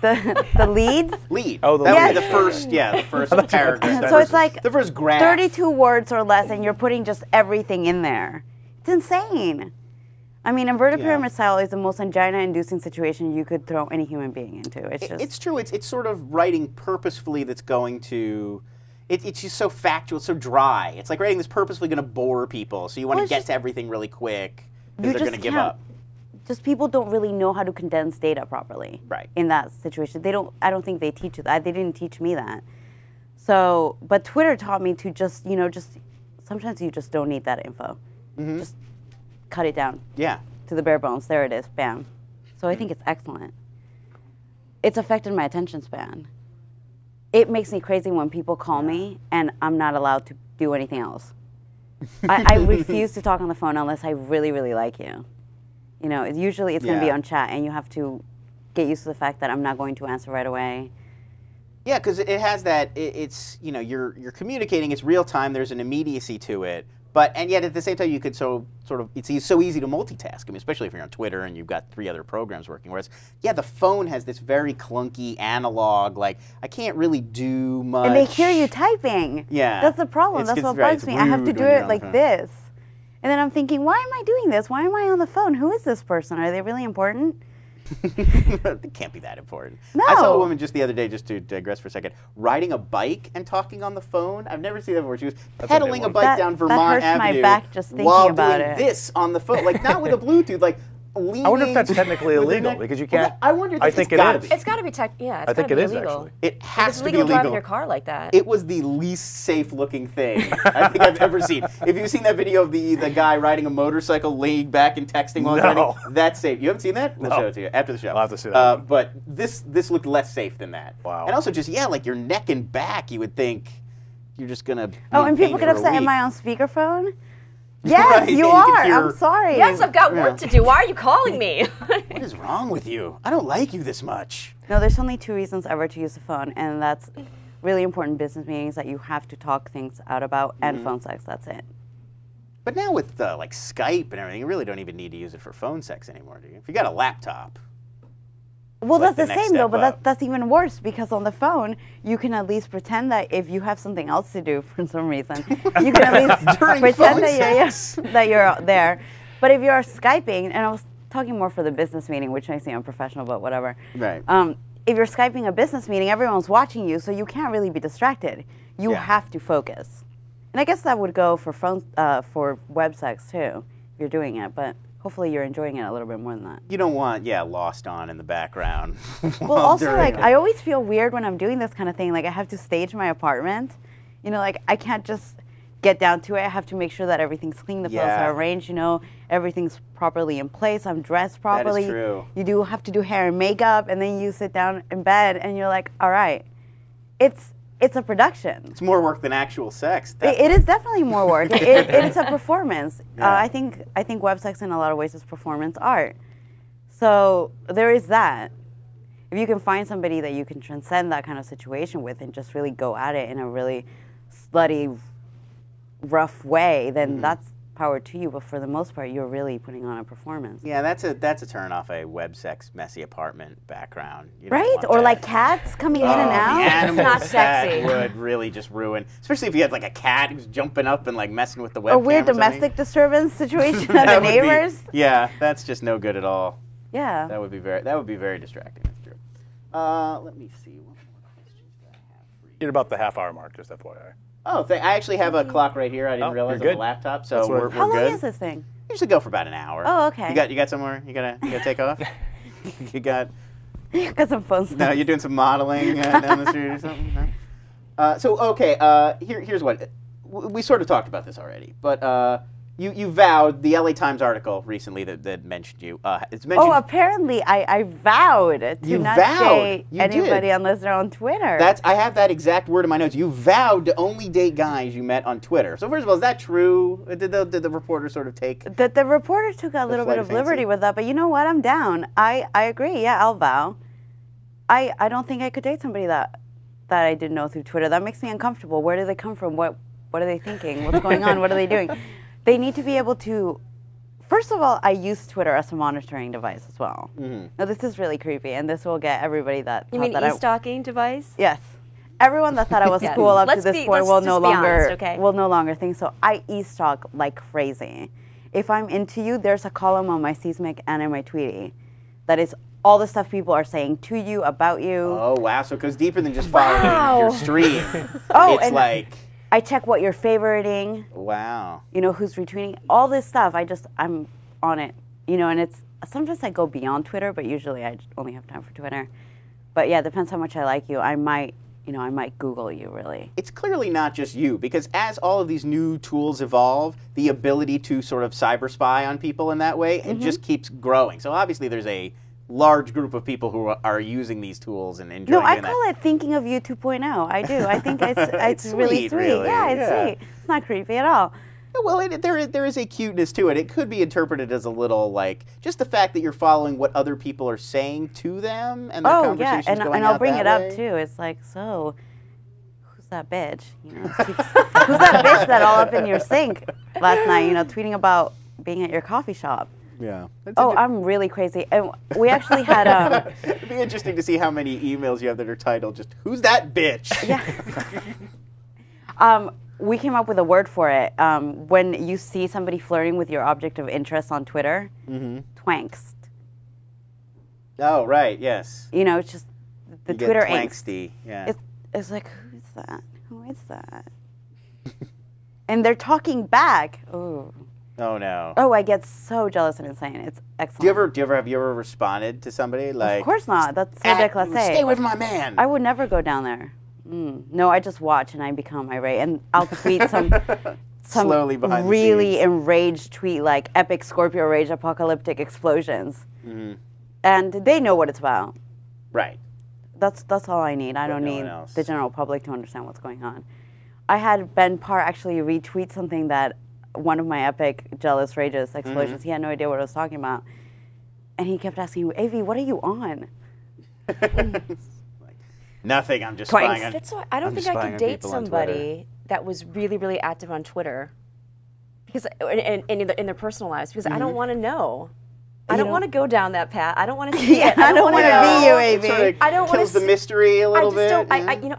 the leads. Lead. Oh, the that lead. would be the first paragraph. So it's like the first graph. 32 words or less, and you're putting just everything in there. It's insane. I mean, inverted pyramid style is the most angina-inducing situation you could throw any human being into. It's true. It's sort of writing purposefully that's going to. It's just so factual, it's so dry. It's like writing that's purposefully going to bore people, so you want to get to everything really quick because they're going to give up. Just people don't really know how to condense data properly. Right. In that situation, they don't. I don't think they teach you that. They didn't teach me that. So, but Twitter taught me to just, you know, sometimes you just don't need that info. Mm-hmm. Just cut it down. Yeah. To the bare bones. There it is. Bam. So I think it's excellent. It's affected my attention span. It makes me crazy when people call me and I'm not allowed to do anything else. I refuse to talk on the phone unless I really, really like you. You know, usually it's going to be on chat, and you have to get used to the fact that I'm not going to answer right away. Yeah, because it has that. It's, you know, you're communicating. It's real time. There's an immediacy to it. And yet at the same time, you could it's so easy to multitask. I mean, especially if you're on Twitter and you've got 3 other programs working. Whereas, the phone has this very clunky analog, like, I can't really do much. And they hear you typing. Yeah. That's the problem. That's what bugs me. I have to do it like this. And then I'm thinking, why am I doing this? Why am I on the phone? Who is this person? Are they really important? It can't be that important. No. I saw a woman just the other day, just to digress for a second, riding a bike and talking on the phone. I've never seen that before. She was pedaling a bike down Vermont that hurts Avenue my back just thinking while about doing it. this on the phone, like not with a Bluetooth, like leaning. I wonder if that's technically with the illegal neck. because you can't. I wonder. I think it's gotta it is. be. It's got to be yeah. It's I think gotta it be is illegal. actually. It has It's to be illegal illegal. driving your car like that. It was the least safe looking thing I think I've ever seen. If you've seen that video of the guy riding a motorcycle, laying back and texting while he's No. riding, that's safe. You haven't seen that? We'll No. show it to you after the show. I'll have to see that. But this looked less safe than that. Wow. And also just, like your neck and back, you would think you're just going to be Oh, in and pain people get for a upset. Am week. I on speakerphone? Yes, Right, you yeah, you are. can hear- I'm sorry. Yes, I've got work to do. Why are you calling me? What is wrong with you? I don't like you this much. No, there's only 2 reasons ever to use the phone, and that's really important business meetings that you have to talk things out about, and phone sex. That's it. But now with like Skype and everything, you really don't even need to use it for phone sex anymore, do you? If you got a laptop. Well, like that's the the next same though, step but up. that's even worse because on the phone you can at least pretend that if you have something else to do for some reason, you can at least During pretend phone that you're there. But if you're Skyping, and I was talking more for the business meeting, which makes me unprofessional, but whatever. Right. If you're Skyping a business meeting, everyone's watching you, so you can't really be distracted. You Yeah. have to focus. And I guess that would go for phone for web sex too, if you're doing it. But hopefully you're enjoying it a little bit more than that. You don't want, Lost on in the background. Well, also, like, I always feel weird when I'm doing this kind of thing. Like, I have to stage my apartment. You know, like, I can't just get down to it. I have to make sure that everything's clean, the pillows Yeah. are arranged, everything's properly in place, I'm dressed properly. true. You do have to do hair and makeup, and then you sit down in bed, and you're like, all right, it's a production. It's more work than actual sex. It is definitely more work. It's a performance. Yeah. I think web sex in a lot of ways is performance art. So there is that. If you can find somebody that you can transcend that kind of situation with and just really go at it in a really slutty, rough way, then that's power to you. But for the most part, you're really putting on a performance. Yeah, that's a turn off a web sex messy apartment background. You don't Right? want Or that. like cats coming in and The out. animals not that sexy. would really just ruin, especially if you had like a cat who's jumping up and like messing with the webcam. A weird or something. domestic disturbance situation at That the would be- neighbors. yeah, that's just no good at all. Yeah. That would be very distracting. That's true. Let me see. What more questions do I have for you? You're about the half-hour mark, just FYI. Oh, I actually have a clock right here. I didn't Oh, realize you're on the good. laptop, so That's what- we're How long good. is this thing? Usually go for about an hour. Oh, okay. You got somewhere? You gotta take off? You got? Got some phone stuff. No, you're doing some modeling down the street or something. No? Here's what we sort of talked about this already, but you vowed the LA Times article recently that mentioned you. It's mentioned. Oh, apparently I vowed to You not vowed. date You anybody did. unless they're on Twitter. I have that exact word in my notes. You vowed to only date guys you met on Twitter. So first of all, is that true? Did the reporter sort of take? the reporter took a little flight bit of of liberty fancy? with that, but you know what? I'm down. I agree. Yeah, I'll vow. I don't think I could date somebody that I didn't know through Twitter. That makes me uncomfortable. Where do they come from? What are they thinking? What's going on? What are they doing? They need to be able to. First of all, I use Twitter as a monitoring device as well. Mm-hmm. Now this is really creepy, and this will get everybody that You thought mean that I e-stalking device? Yes. Everyone that thought I was Yes. cool up to Let's this be- point let's will just no be longer honest, okay? will no longer think so. I e-stalk like crazy. If I'm into you, there's a column on my Seismic and in my Tweety that is all the stuff people are saying to you, about you. Oh wow! So it goes deeper than just following your stream. Oh, it's and like I check what you're favoriting, wow. who's retweeting, all this stuff. I'm on it, and it's sometimes I go beyond Twitter, but usually I only have time for Twitter. But yeah, it depends how much I like you. I might Google you really. It's clearly not just you, because as all of these new tools evolve, the ability to sort of cyber spy on people in that way, it just keeps growing. So obviously there's a large group of people who are using these tools and enjoying No, I doing call it thinking of you 2.0. I do. I think it's really sweet, sweet. really. Yeah, it's Yeah. sweet. It's not creepy at all. that. Well, there is a cuteness to it. It could be interpreted as a little like just the fact that you're following what other people are saying to them and the Oh yeah, conversations and going I'll out bring that it up way. too. It's like, so who's that bitch? Who's that bitch that all up in your sink last night? Tweeting about being at your coffee shop. Yeah. Oh, I'm really crazy. And we actually had It'd be interesting to see how many emails you have that are titled just "Who's that bitch?" we came up with a word for it. When you see somebody flirting with your object of interest on Twitter, twankst. Oh, right, yes. You know, it's just the You Twitter get angst. twangsty, yeah. It's like, who is that? Who is that? And they're talking back. Ooh. Oh no. Oh, I get so jealous and insane. It's excellent. Have you ever responded to somebody like? Of course not. That's so ridiculous. Stay away from my man. I would never go down there. No, I just watch and I become irate, and I'll tweet some Slowly behind the really scenes. enraged tweet like epic Scorpio rage apocalyptic explosions, and they know what it's about. Right. That's all I need. I don't no one need else. the general public to understand what's going on. I had Ben Parr actually retweet something that one of my epic jealous rages explosions. He had no idea what I was talking about, and he kept asking me, "AV, what are you on?" Nothing. I'm just Twanks. spying on. That's why I don't I'm think just I spying could on date people on Twitter. somebody that was really, really active on Twitter, because and in their personal lives, because I don't want to know. I don't want to go down that path. I don't want to see it. I don't wanna want to be you, know. AV. It sort of I don't wanna kills the see- mystery a little I bit. just don't. yeah.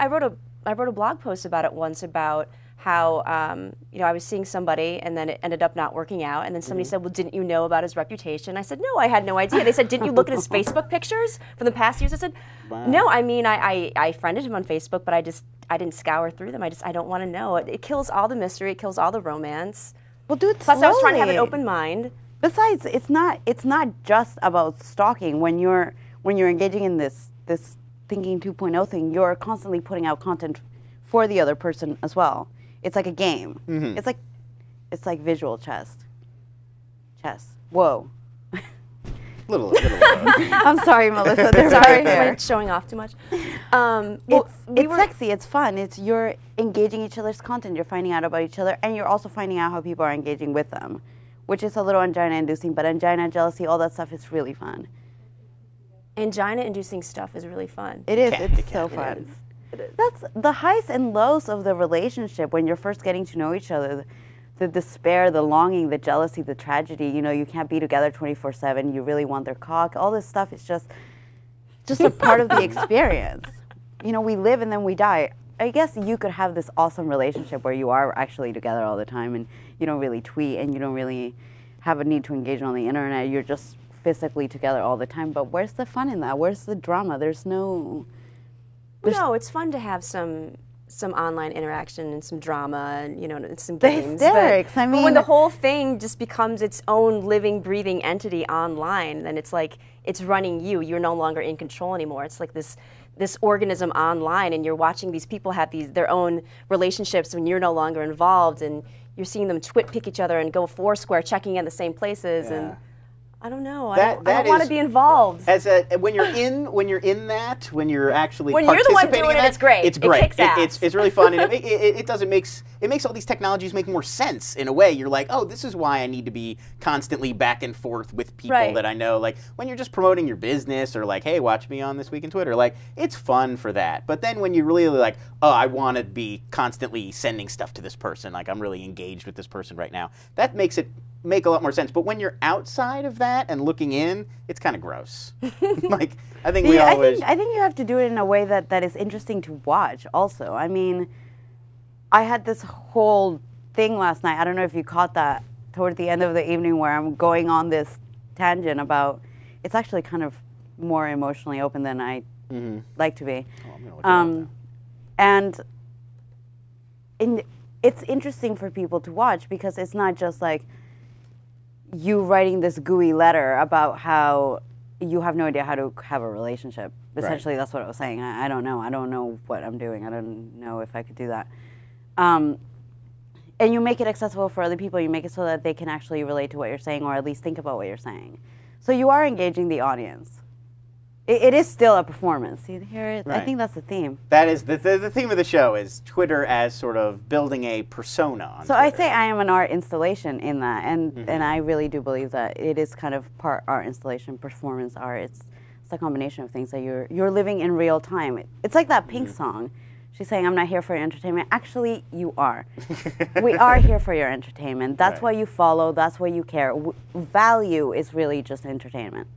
I wrote a blog post about it once about how I was seeing somebody and then it ended up not working out, and then somebody said, "Well, didn't you know about his reputation?" I said, "No, I had no idea." They said, "Didn't you look at his Facebook pictures from the past years?" I said, "No, I mean I friended him on Facebook, but I didn't scour through them. I don't want to know. It kills all the mystery. It kills all the romance." Well, do it Plus, I was trying to have an slowly. open mind. Besides, it's not just about stalking. When you're engaging in this thinking 2.0 thing, you're constantly putting out content for the other person as well. It's like a game. It's like visual chess. Whoa. little. I'm sorry, Melissa. They're Sorry, right am I here. showing off too much? It's sexy. It's fun. You're engaging each other's content. You're finding out about each other, and you're also finding out how people are engaging with them, which is a little angina-inducing. But angina, jealousy, all that stuff is really fun. Angina-inducing stuff is really fun. It is. It It's can, so it fun. That's the highs and lows of the relationship when you're first getting to know each other. The despair, the longing, the jealousy, the tragedy. You know, you can't be together 24/7. You really want their cock. All this stuff is just a part of the experience. You know, we live and then we die. I guess you could have this awesome relationship where you are actually together all the time and you don't really tweet and you don't really have a need to engage on the internet. You're just physically together all the time. But where's the fun in that? Where's the drama? There's no... No, it's fun to have some online interaction and some drama and and some The games. hysterics, But, I but when mean- the whole thing just becomes its own living, breathing entity online, then it's like it's running you. You're no longer in control anymore. It's like this organism online, and you're watching these people have their own relationships when you're no longer involved, and you're seeing them pick each other and go Foursquare, checking in the same places, and I don't know. I don't want to is- be involved. When you're actually When you're the one participating doing in it, that, it's great. It's It great. kicks ass. It's really fun, and it makes all these technologies make more sense in a way. You're like, oh, this is why I need to be constantly back and forth with people Right. that I know. Like when you're just promoting your business or like, hey, watch me on This Week in Twitter. Like it's fun for that. But then when you really like, oh, I want to be constantly sending stuff to this person. Like I'm really engaged with this person right now. That makes it make a lot more sense. But when you're outside of that and looking in, it's kind of gross. Like I think we always. I think you have to do it in a way that is interesting to watch also. I mean, I had this whole thing last night. I don't know if you caught that toward the end of the evening where I'm going on this tangent about, it's actually kind of more emotionally open than I like to be. Oh, I'm gonna look it up now. And it's interesting for people to watch because it's not just like you writing this gooey letter about how you have no idea how to have a relationship. Essentially, that's what I was saying. I don't know. I don't know what I'm doing. I don't know if I could do that. And you make it accessible for other people. You make it so that they can actually relate to what you're saying or at least think about what you're saying. So you are engaging the audience. It is still a performance. You hear it? I Right. think that's the theme. That is the theme of the show is Twitter as sort of building a persona on So Twitter. I say I am an art installation in that, and I really do believe that it is kind of part art installation, performance art. It's a combination of things that you're living in real time. It's like that Pink song. She's saying, "I'm not here for your entertainment." Actually, you are. We are here for your entertainment. That's Right. why you follow. That's why you care. Value is really just entertainment.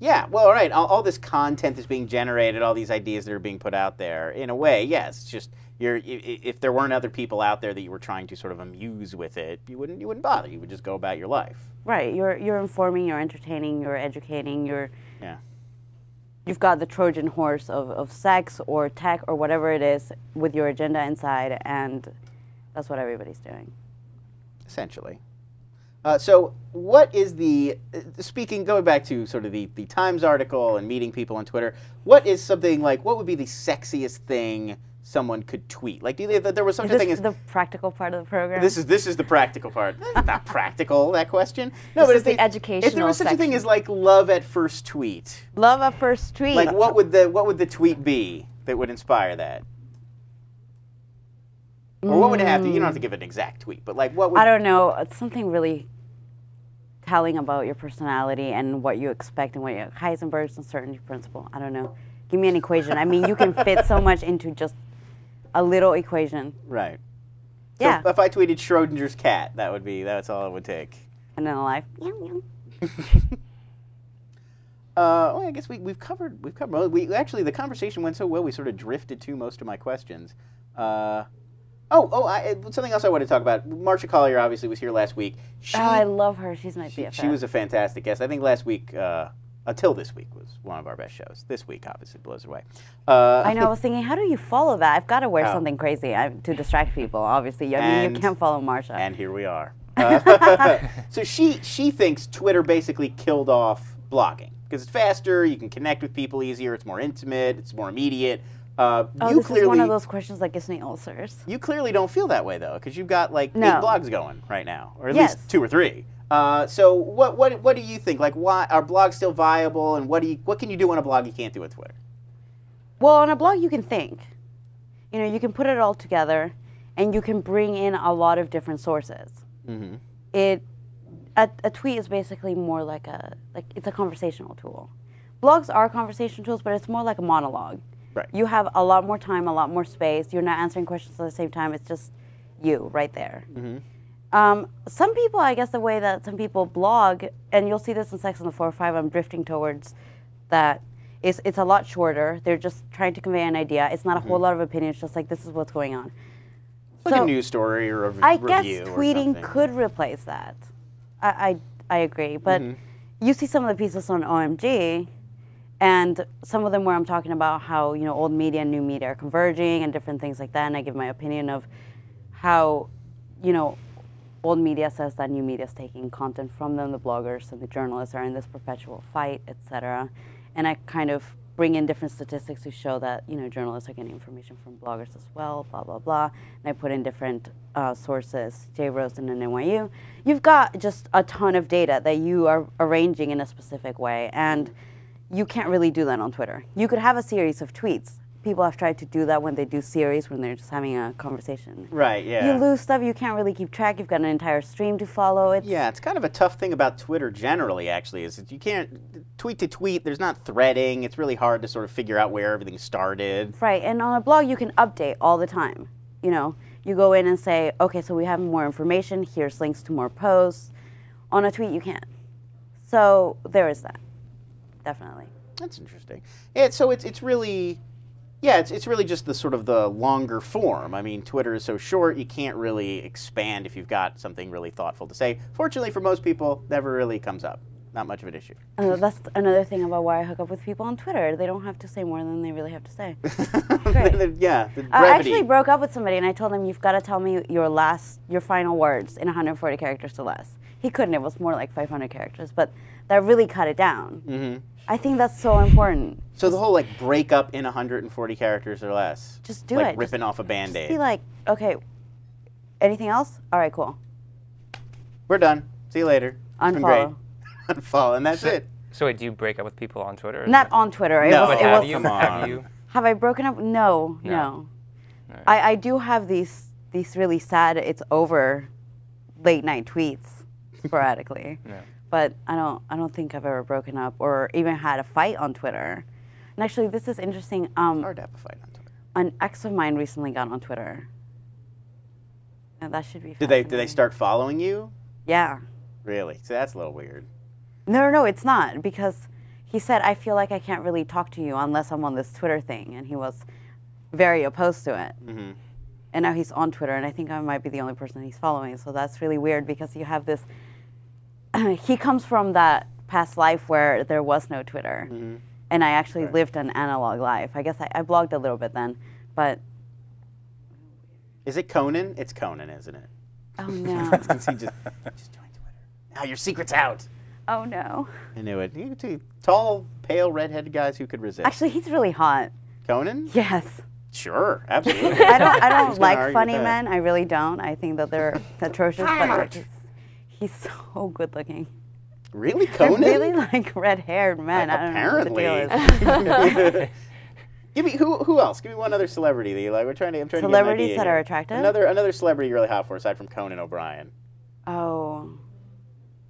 Yeah, well, all right. All this content is being generated, all these ideas that are being put out there. In a way, yes. It's just if there weren't other people out there that you were trying to sort of amuse with it, you wouldn't bother. You would just go about your life. Right. You're informing. You're entertaining. You're educating. You're Yeah. you've got the Trojan horse of sex or tech or whatever it is with your agenda inside, and that's what everybody's doing. Essentially. So what is going back to sort of the Times article and meeting people on Twitter, what is something like, what would be the sexiest thing someone could tweet? Like, there was such a thing as... the practical part of the program? This is the practical part. It's not practical, that question. No, this but is the educational if there was such a thing section. as like love at first tweet, Love at first tweet. like what would the tweet be that would inspire that? Or what would it have to? You don't have to give an exact tweet, but like what would? I don't know. It's something really telling about your personality and what you expect and what you Heisenberg's uncertainty principle. I don't know. Give me an equation. I mean, you can fit so much into just a little equation. Right. Yeah. So if I tweeted Schrodinger's cat, that's all it would take. And then life. Well, I guess we've covered. Actually, the conversation went so well. We sort of drifted to most of my questions. Something else I want to talk about. Marcia Collier obviously was here last week. I love her. She's my BFF. She was a fantastic guest. I think last week, until this week, was one of our best shows. This week, obviously, blows away. I know. I was thinking, how do you follow that? I've got to wear something crazy to distract people, obviously. I mean, you can't follow Marcia. And here we are. So she thinks Twitter basically killed off blogging because it's faster, you can connect with people easier, it's more intimate, it's more immediate. This is one of those questions that gives me ulcers. You clearly don't feel that way, though, because you've got like 8 blogs going right now, or at Yes. least 2 or 3. So what do you think? Like, why are blogs still viable, and what can you do on a blog you can't do on Twitter? Well, on a blog you can think. You know, you can put it all together, and you can bring in a lot of different sources. Mm-hmm. A tweet is basically more like it's a conversational tool. Blogs are conversation tools, but it's more like a monologue. Right. You have a lot more time, a lot more space. You're not answering questions at the same time. It's just you right there. Mm-hmm. Some people, I guess the way that some people blog, and you'll see this in Sex on the 405, I'm drifting towards that, it's a lot shorter. They're just trying to convey an idea. It's not a whole lot of opinions, just like this is what's going on. Like a news story or a review. I guess tweeting could replace that. I agree. But you see some of the pieces on OMG, and some of them where I'm talking about how, you know, old media and new media are converging and different things like that, and I give my opinion of how, you know, old media says that new media is taking content from them, the bloggers and the journalists are in this perpetual fight, etc. And I kind of bring in different statistics to show that, you know, journalists are getting information from bloggers as well, blah, blah, blah. And I put in different sources, Jay Rosen and NYU. You've got just a ton of data that you are arranging in a specific way, and you can't really do that on Twitter. You could have a series of tweets. People have tried to do that when they do series, when they're just having a conversation. Right, yeah. You lose stuff, you can't really keep track. You've got an entire stream to follow. It's kind of a tough thing about Twitter generally, actually, is that you can't, tweet to tweet, there's not threading. It's really hard to sort of figure out where everything started. Right, and on a blog, you can update all the time. You know, you go in and say, okay, so we have more information. Here's links to more posts. On a tweet, you can't. So there is that. Definitely. That's interesting. Yeah, so it's really, it's really just the sort of the longer form. I mean, Twitter is so short, you can't really expand if you've got something really thoughtful to say. Fortunately for most people, never really comes up. Not much of an issue. That's another thing about why I hook up with people on Twitter. They don't have to say more than they really have to say. Yeah, the brevity. I actually broke up with somebody, and I told him, you've got to tell me your final words in 140 characters or less. He couldn't. It was more like 500 characters, but that really cut it down. Mm-hmm. I think that's so important. So the whole like break up in 140 characters or less. Just do like it. Ripping off a Band-Aid. Just be like, okay, anything else? All right, cool. We're done. See you later. It's been great. Unfollow. Unfollow, and that's it. So wait, do you break up with people on Twitter? Not on Twitter. No. But have you? Have you? Have I broken up? No. Right. I do have these really sad, it's over late night tweets sporadically. No. But I don't think I've ever broken up or even had a fight on Twitter. And actually, this is interesting. It's hard to have a fight on Twitter. An ex of mine recently got on Twitter. And that should be Did they start following you? Yeah. Really? So that's a little weird. No, it's not, because he said, I feel like I can't really talk to you unless I'm on this Twitter thing, and he was very opposed to it. Mm-hmm. And now he's on Twitter, and I think I might be the only person he's following, so that's really weird, because you have this, he comes from that past life where there was no Twitter, and I actually lived an analog life. I guess I blogged a little bit then, but. Is it Conan? It's Conan, isn't it? Oh no. He just joined Twitter. Now your secret's out. Oh no. I knew it. You two tall, pale, red-headed guys who could resist. Actually, he's really hot. Conan? Yes. Sure, absolutely. I don't Who's gonna like argue funny with that? men. I really don't. I think that they're atrocious. But he's so good looking. Really, I Conan? really like red-haired men. I don't Apparently. know what the deal is. Give me who else? Give me one other celebrity that you like. I'm trying to get an Celebrities idea that here. are attractive? Another celebrity you're really hot for aside from Conan O'Brien. Oh.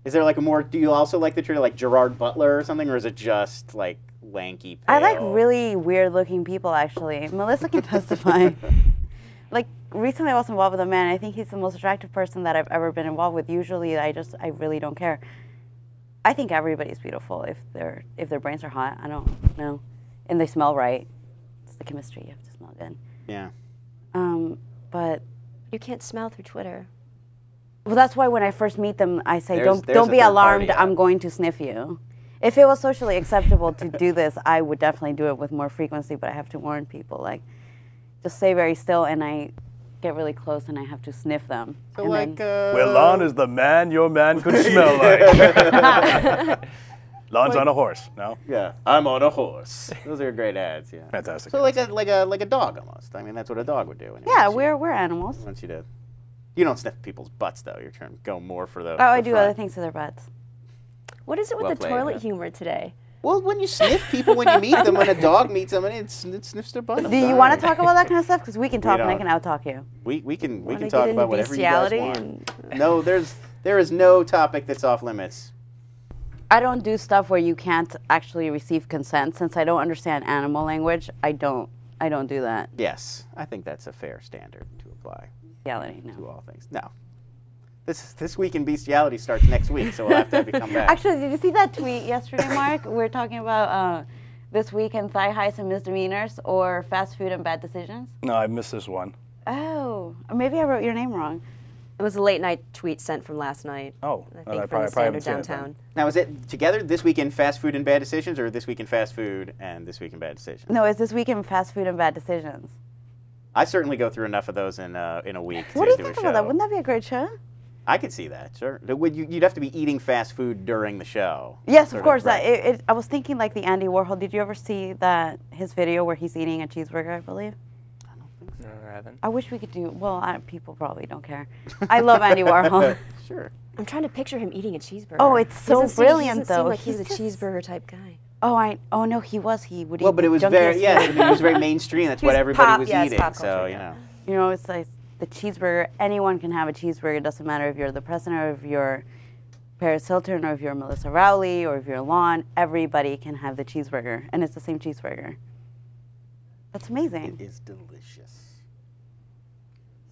Is there like a more? Do you also like the trio like Gerard Butler or something, or is it just like lanky? Pale? I like really weird-looking people, actually. Melissa can testify. Like, recently I was involved with a man. I think he's the most attractive person that I've ever been involved with. Usually, I really don't care. I think everybody's beautiful if their brains are hot. I don't know, and they smell right. It's the chemistry. You have to smell good. Yeah. But You can't smell through Twitter. well, that's why when I first meet them, I say, There's don't a be third alarmed. party I'm out. going to sniff you. If it was socially acceptable to do this, I would definitely do it with more frequency. But I have to warn people, like, just stay very still, and I get really close, and I have to sniff them. So and like. then, Where Lon is the man your man could smell like. Lon's on a horse. No. Yeah, I'm on a horse. Those are great ads. Yeah. Fantastic. So like a dog almost. I mean, that's what a dog would do. When it yeah, wants you- we're animals. wants you to. You don't sniff people's butts though. You're trying to go more for the. Oh, I the do front. other things to their butts. What is it with Well the played, toilet yeah. humor today? Well, when you sniff people when you meet them, when a dog meets them, and it sniffs their butt. Do you want to talk about that kind of stuff? Because we can talk, and I don't. can out-talk you. We can Wanna get talk into about whatever you guys bestiality want. and- No, there is no topic that's off limits. I don't do stuff where you can't actually receive consent. Since I don't understand animal language, I don't do that. Yes, I think that's a fair standard to apply Bestiality, to no. all things. No, this week in bestiality starts next week, so we'll have to have you come back. Actually, did you see that tweet yesterday, Mark? We're talking about this week in thigh highs and misdemeanors, or fast food and bad decisions. No, I missed this one. Oh, or maybe I wrote your name wrong. It was a late night tweet sent from last night. Oh, I I think probably from the Standard haven't seen it downtown. Now, is it together this week in fast food and bad decisions, or this week in fast food and this week in bad decisions? No, it's this week in fast food and bad decisions. I certainly go through enough of those in a week. What to do you do think a about that? show. Wouldn't that be a great show? I could see that. Sure. You'd have to be eating fast food during the show. Yes, Sort of course. right. I was thinking like the Andy Warhol. Did you ever see his video where he's eating a cheeseburger, I believe? No, I haven't. I wish we could do. Well, people probably don't care. I love Andy Warhol. Sure. I'm trying to picture him eating a cheeseburger. Oh, it's so He brilliant, doesn't though. seem like he's a He's just- cheeseburger type guy. Oh, no, he would. Well, but it was very it was very mainstream. That's He what was everybody pop- was yeah, it's eating. pop So culture, you yeah. know. You know, it's like the cheeseburger. Anyone can have a cheeseburger. It doesn't matter if you're the president or if you're Paris Hilton or if you're Melissa Rowley or if you're Lon. Everybody can have the cheeseburger, and it's the same cheeseburger. That's amazing. It is delicious.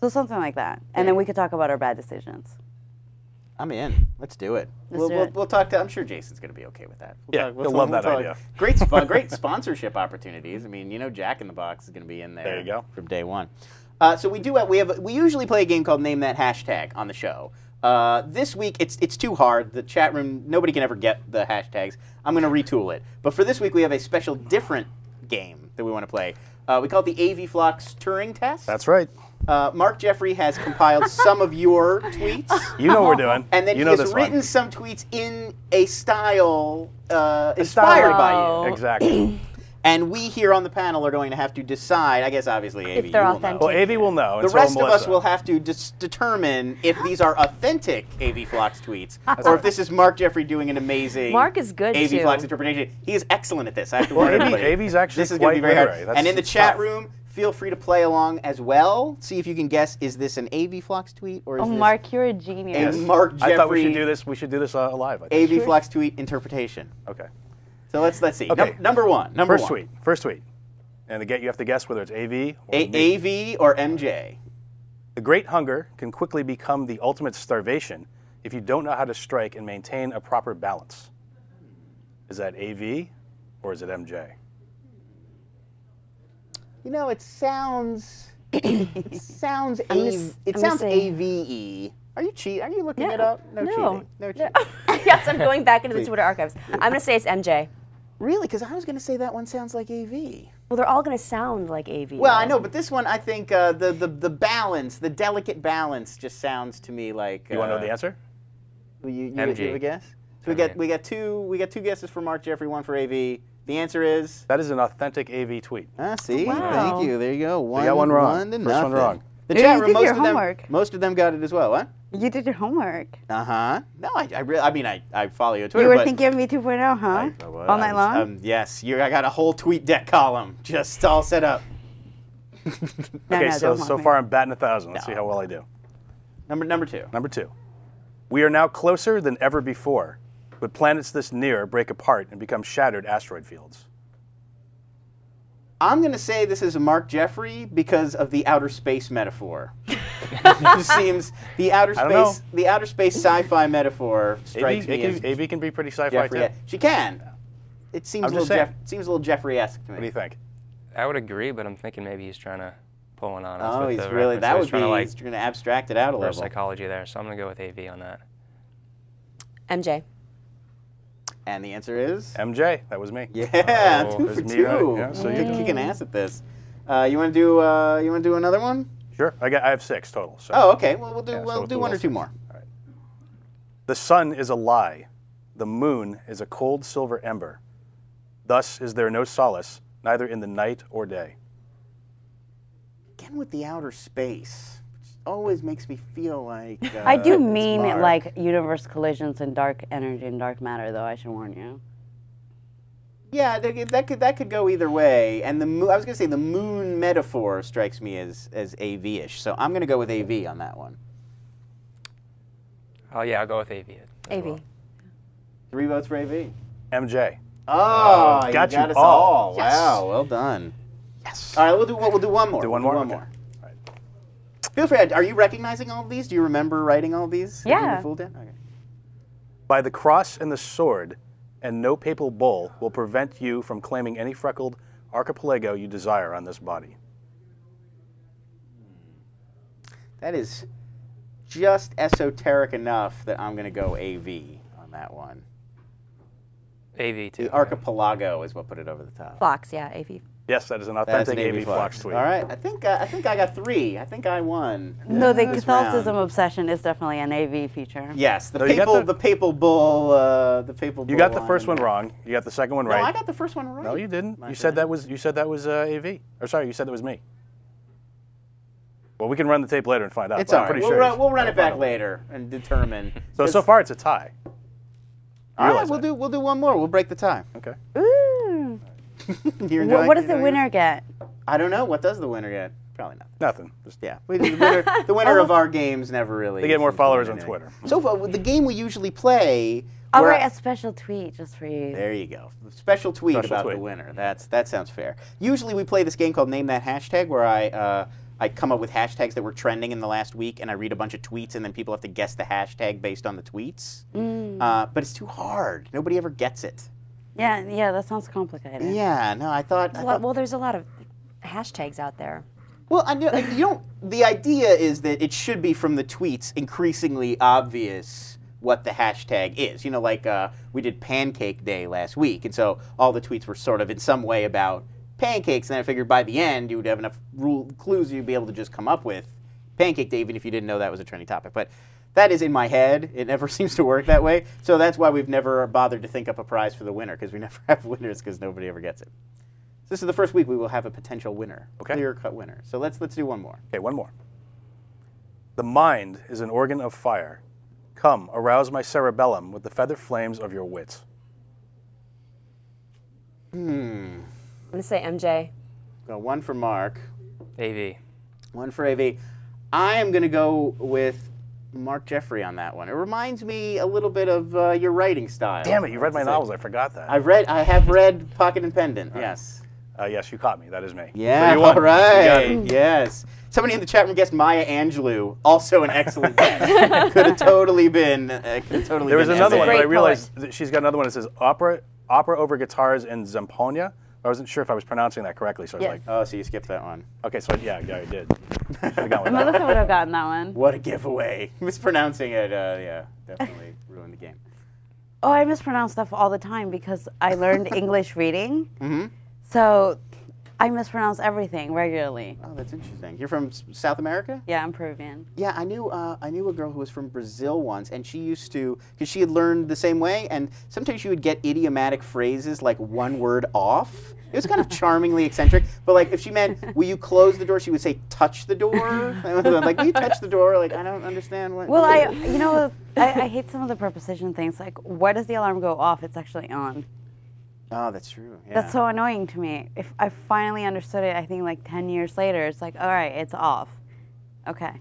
So something like that, and then we could talk about our bad decisions. I'm in. Let's do it. Let's do it. We'll talk to. I'm sure Jason's going to be okay with that. Yeah, he'll love that idea. Great sponsorship opportunities. I mean, Jack in the Box is going to be in there. There you go. From day one. So we usually play a game called Name That Hashtag on the show. This week it's too hard. The chat room, nobody can ever get the hashtags. I'm going to retool it. But for this week we have a special different game that we want to play. We call it the AV Flox Turing Test. That's right. Mark Jeffrey has compiled some of your tweets. You know what we're doing. And then you he know has this written one. some tweets in a style inspired by you. Exactly. And we here on the panel are going to have to decide, I guess obviously AV, If they're you will authentic. know. Well, AV will know. The and so rest will of us Melissa. will have to determine if these are authentic AV Flox tweets or if this is Mark Jeffrey doing an amazing Mark is good, AV too. Flox interpretation. He is excellent at this. I have to Well, warn AV everybody. AV's actually This is going to be quite very hard. literary. That's And in the chat tough. room, feel free to play along as well. See if you can guess, is this an AV Flox tweet or is Oh, this Mark, you're a genius. a Mark Jeffrey I thought we should do this. We should do this live. I think. AV Flox tweet interpretation? Okay. So let's see. Okay. Number one. First tweet. And you have to guess whether it's AV or me. AV or MJ? The great hunger can quickly become the ultimate starvation if you don't know how to strike and maintain a proper balance. Is that AV or is it MJ? It sounds. It sounds say- AVE. Are you cheating? Are you looking it up? No cheating. No cheating. yes, I'm going back into the Twitter archives. I'm going to say it's MJ. Really? Because I was going to say that one sounds like AV. Well, they're all going to sound like AV. Well, though. I know, but this one, I think the balance, the delicate balance, just sounds to me like. You want to know the answer? You MG. have a guess? So MG. we got two guesses for Mark Jeffrey, one for AV. The answer is. That is an authentic AV tweet. See, Wow. thank you. There you go. You got one wrong. One to First one nothing. wrong. The Yeah, chat you room, did your homework. most of them got it as well. What? You did your homework. No, I mean, I follow you on Twitter. You were but thinking of me 2.0, huh? All night long? Yes, I got a whole tweet deck column just all set up. No, Okay, no, so don't mock me. far I'm batting 1,000. Let's see how well I do. Number two. Number 2. We are now closer than ever before, but planets this near break apart and become shattered asteroid fields. I'm going to say this is a Mark Jeffrey because of the outer space metaphor. It seems the outer I don't know. space sci-fi metaphor strikes me as AV can be pretty sci-fi Jeffrey. too. She can. It seems I'm just saying. seems a little Jeffrey-esque to me. What do you think? I would agree, but I'm thinking maybe he's trying to pull one on us. Oh, with he's the really reference. that So would he's be trying to, like, he's going to abstract it out a reverse little. psychology there. So I'm gonna go with AV on that. MJ. And the answer is MJ, that was me. yeah, Oh, 2 there's for me, 2. right? Yeah, so you- Kicking ass at this. You want to do another one? Sure. I have 6 total. So. Oh, okay. Well, we'll do Yeah, so we'll it's do a one or little two six. more. The sun is a lie. The moon is a cold silver ember. Thus is there no solace, neither in the night or day. Again with the outer space, which always makes me feel like I do it's mean Mark. like universe collisions and dark energy and dark matter, though. I should warn you. Yeah, that could go either way. And I was gonna say the moon metaphor strikes me as AV-ish. So I'm gonna go with AV on that one. Oh yeah, I'll go with AV. as AV. well. 3 votes for AV. MJ. Oh, you got got you us all. all. Yes. Wow, well done. Yes. All right, we'll do one more. Do one We'll more? do Okay. more. Feel free. Are you recognizing all of these? Do you remember writing all of these? Have you Yeah. been fooled yet? Okay. By the cross and the sword, and no papal bull will prevent you from claiming any freckled archipelago you desire on this body. That is just esoteric enough that I'm going to go AV on that one. AV too. The archipelago is what put it over the top. Flox, yeah, AV. Yes, that is an That's authentic an AV Flox tweet. All right, I think I got 3. I think I won. No, the this Catholicism round. obsession is definitely an AV feature. Yes, the No, you got papal, the- the papal bull, the papal. You bull got the first one line. wrong. You got the second one No, right. I got the first one right. No, you didn't. my You said friend. that was AV. Or sorry, you said that was me. Well, we can run the tape later and find out. It's but all I'm right. pretty We'll sure. run, we'll run I'll it back find out. later and determine. So far it's a tie. all right, realize we'll that. do one more. We'll break the tie. Okay. Ooh. You're enjoying- What does you the know, winner get? I don't know. What does the winner get? Probably nothing. Nothing. Just Yeah, the winner of our games never really. They get more seems to followers win on anything. Twitter. So far, with the game we usually play. I'll where write I- a special tweet just for you. There you go. Special tweet Special about tweet. the winner. That sounds fair. Usually we play this game called Name That Hashtag, where I come up with hashtags that were trending in the last week, and I read a bunch of tweets, and then people have to guess the hashtag based on the tweets. But it's too hard. Nobody ever gets it. Yeah, that sounds complicated. Yeah, no, I thought. Well, there's a lot of hashtags out there. Well, you don't. The idea is that it should be from the tweets increasingly obvious what the hashtag is. You know, like we did Pancake Day last week, and so all the tweets were sort of in some way about pancakes. And I figured by the end you would have enough clues you'd be able to just come up with Pancake Day, even if you didn't know that was a trending topic. But that is in my head. It never seems to work that way. So that's why we've never bothered to think up a prize for the winner, because we never have winners because nobody ever gets it. So this is the first week we will have a potential winner, Okay. clear-cut winner. So let's do one more. Okay, one more. The mind is an organ of fire. Come, arouse my cerebellum with the feather flames of your wits. I'm going to say MJ. Got one for Mark, AV. one for AV. I am going to go with Mark Jeffrey on that one. It reminds me a little bit of your writing style. Damn it, you read my That's it. novels. I forgot that. I have read Pocket and Pendant, yes. Yes, you caught me. That is me. Yeah, So you won. all right, You got it. yes. Somebody in the chat room guessed Maya Angelou, also an excellent guess. Could have totally been. There was another one, but I realized that she's got another one that says opera over guitars in Zamponia. I wasn't sure if I was pronouncing that correctly, so I was Yes. like, Oh, so you skipped that one. okay, so yeah, I did. Should've gone with that. Melissa would have gotten that one. What a giveaway. Mispronouncing it, yeah, definitely ruined the game. Oh, I mispronounce stuff all the time because I learned English reading. Mm-hmm. So I mispronounce everything regularly. Oh, that's interesting. You're from South America? Yeah, I'm Peruvian. Yeah, I knew a girl who was from Brazil once, and she used to, because she had learned the same way, and sometimes she would get idiomatic phrases like one word off. It was kind of charmingly eccentric, but like if she meant, will you close the door, she would say, touch the door. Like, will you touch the door? Like, I don't understand what. Well, I hate some of the preposition things. Like, why does the alarm go off? It's actually on. Oh, that's true. Yeah. That's so annoying to me. If I finally understood it, I think like 10 years later, it's like, all right, it's off. Okay.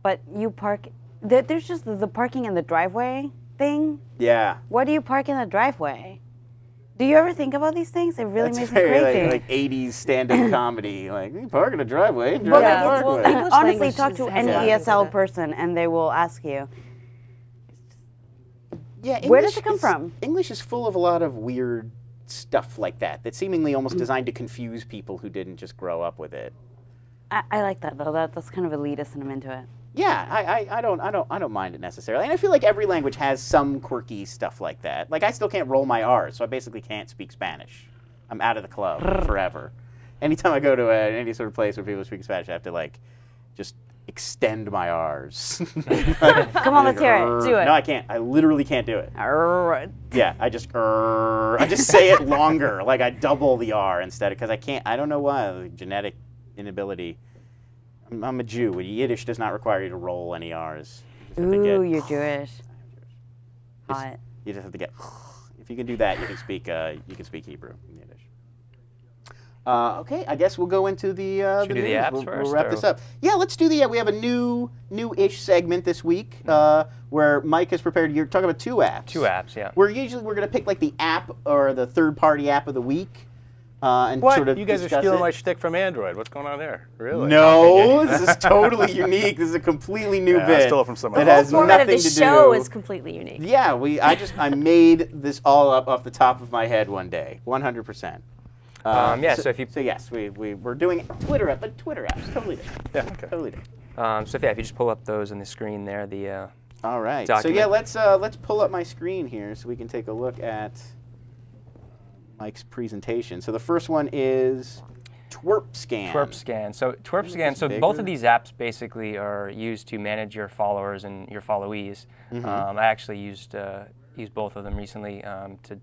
But you park, there's just the parking in the driveway thing. Yeah. Why do you park in the driveway? Do you ever think about these things? It really That's makes me very crazy. like 80s stand-up comedy. Like, you park in a driveway. Drive Well, in yeah, the well, parkway. English honestly, language talk to has any a lot to do with ESL it. person and they will ask you, Yeah, where does English it come is- from? English is full of a lot of weird stuff like that, that's seemingly almost designed to confuse people who didn't just grow up with it. I like that though. That's kind of elitist and I'm into it. Yeah, I don't mind it necessarily, and I feel like every language has some quirky stuff like that. Like I still can't roll my R's, so I basically can't speak Spanish. I'm out of the club forever. Anytime I go to any sort of place where people speak Spanish, I have to like just extend my R's. Come on, let's hear it. Do it. No, I can't. I literally can't do it. Alright. Yeah, I just say it longer, like I double the R instead, because I can't. I don't know why. Like, genetic inability. I'm a Jew. Yiddish does not require you to roll any R's. You just have to Ooh, get- you're Jewish. Hot. You just have to get. If you can do that, you can speak. You can speak Hebrew in Yiddish. Okay, I guess we'll go into the. Should we do the news. apps We'll first, wrap or- this up. Yeah, let's do the. We have a new-ish segment this week where Mike has prepared. You're talking about 2 apps. 2 apps, yeah. We're going to pick like the app or the third-party app of the week, and What? sort of You guys are discuss stealing it. my shtick from Android. What's going on there? Really? No, this is totally unique. This is a completely new Yeah, I bit. stole it from someone that else. has The format of nothing the to show do. is completely unique. Yeah, I made this all up off the top of my head one day, 100%. So if you yes, we're doing Twitter app, but Twitter apps totally different. Yeah, okay. Totally different. so if you just pull up those on the screen there, the All right. document. So yeah, let's pull up my screen here so we can take a look at Mike's presentation. So the first one is Twerp Scan. Twerp Scan. So Twerp Scan. So bigger. both of these apps basically are used to manage your followers and your followees. I actually used both of them recently to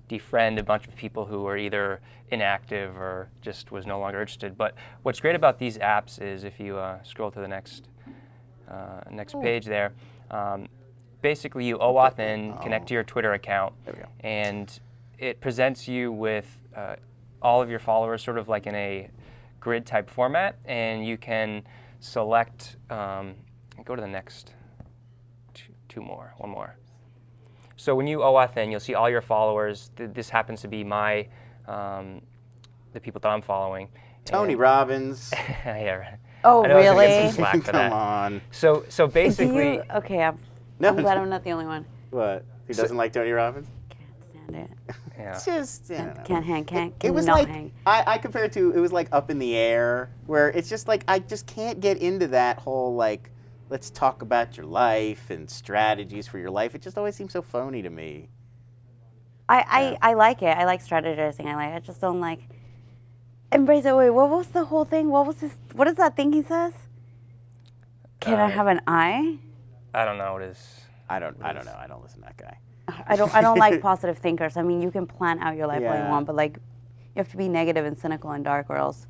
defriend a bunch of people who were either inactive or just was no longer interested. But what's great about these apps is if you scroll to the next page there, basically you OAuth in, connect to your Twitter account, There we go. and it presents you with all of your followers sort of like in a grid type format, and you can select, go to the next one more. So when you OAuth in, you'll see all your followers. This happens to be the people that I'm following. Tony And- Robbins. Yeah, right. Oh, I know I was gonna get really? some slack for that. Come on. So Do basically, you, okay, I'm No. glad I'm not the only one. What? Who doesn't like Tony Robbins? Can't stand it. yeah. It's just, I don't know. Can't hang, can't, It was cannot like hang. I compare it to, it was like Up in the Air, where it's just like I just can't get into that whole like let's talk about your life and strategies for your life. It just always seems so phony to me. I like it. I like strategizing. I just don't like. Embrace it. Wait, what was the whole thing? What was this? What is that thing he says? Can I have an eye? I don't know what is. I don't know. I don't listen to that guy. I don't like positive thinkers. I mean, you can plan out your life all you Yeah. want, but like, you have to be negative and cynical and dark, or else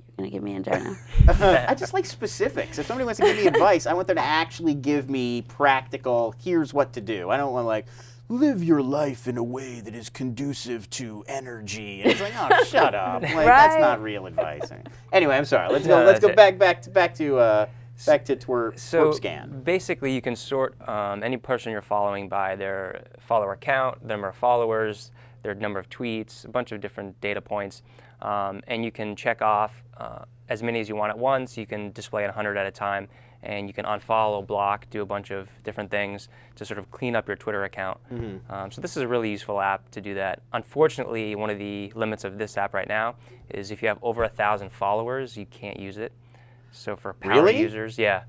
you're gonna get me in jail now. I just like specifics. If somebody wants to give me advice, I want them to actually give me practical, here's what to do. I don't want like, live your life in a way that is conducive to energy. And it's like, oh, shut up. Like, that's Right. not real advice. Anyway, I'm sorry. Let's No, go. Let's that's go it. back to Twerp Scan. Basically, you can sort any person you're following by their follower count, their number of followers, their number of tweets, a bunch of different data points, and you can check off as many as you want at once. You can display 100 at a time, and you can unfollow, block, do a bunch of different things to sort of clean up your Twitter account. So this is a really useful app to do that. Unfortunately, one of the limits of this app right now is if you have over 1,000 followers, you can't use it. So for power Really? users, yeah.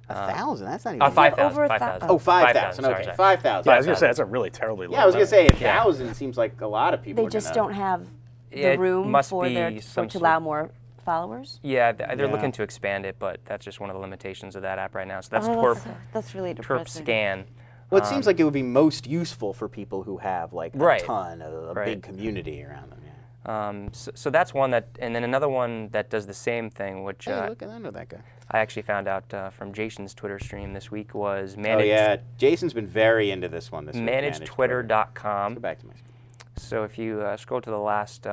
1,000? That's not even... 5,000. over 5,000. Oh, 5,000. Sorry, Okay, sorry. 5,000. Yeah, I was gonna say that's a really terribly low. Yeah, I was going to number. say 1,000 seems like a lot of people They are just gonna... don't have Yeah, the it room must for be their some to sort- allow more followers. Yeah, they're Yeah. looking to expand it, but that's just one of the limitations of that app right now. So that's Oh, Twerp, that's really Twerp depressing. Scan. Well, it seems like it would be most useful for people who have like a Right. ton, a Right. big community around them. Yeah. So that's one that, and then another one that does the same thing, which Hey, look, I know that guy. I actually found out from Jason's Twitter stream this week was Oh yeah, Jason's been very into this one this week. managedtwitter.com. Go back to my screen. So if you scroll to the last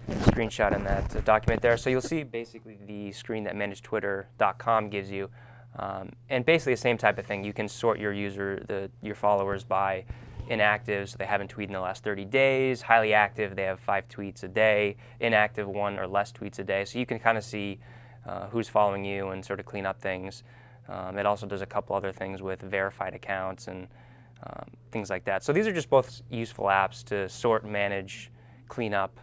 screenshot in that document there, so you'll see basically the screen that managedtwitter.com gives you, and basically the same type of thing. You can sort your your followers by inactive, so they haven't tweeted in the last 30 days, highly active, they have 5 tweets a day, inactive, 1 or less tweets a day. So you can kind of see who's following you and sort of clean up things. It also does a couple other things with verified accounts and things like that. So these are just both useful apps to sort, manage, clean up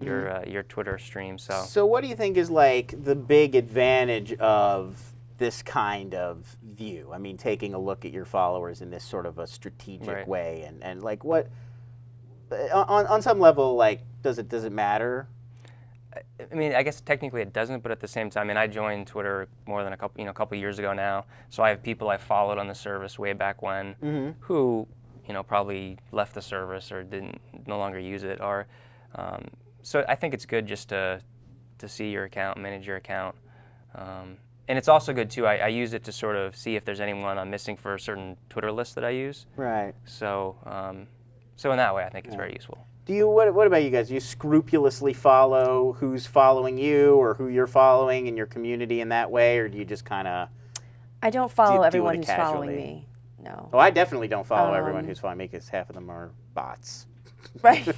your Twitter stream. So what do you think is like the big advantage of this kind of view? I mean, taking a look at your followers in this sort of a strategic Right. way, and like what on some level, like does it matter? I mean, I guess technically it doesn't, but at the same time, I mean, I joined Twitter more than a couple years ago now. So I have people I followed on the service way back when who, probably left the service or no longer use it. Or so I think it's good just to see your account, manage your account. And it's also good too. I use it to sort of see if there's anyone I'm missing for a certain Twitter list that I use. Right. So, so in that way, I think it's very useful. Do you what about you guys? Do you scrupulously follow who's following you or who you're following in your community in that way, or do you just kind of? I don't follow do everyone it who's following casually? me. No. Oh, I definitely don't follow everyone who's following me because half of them are bots. Right.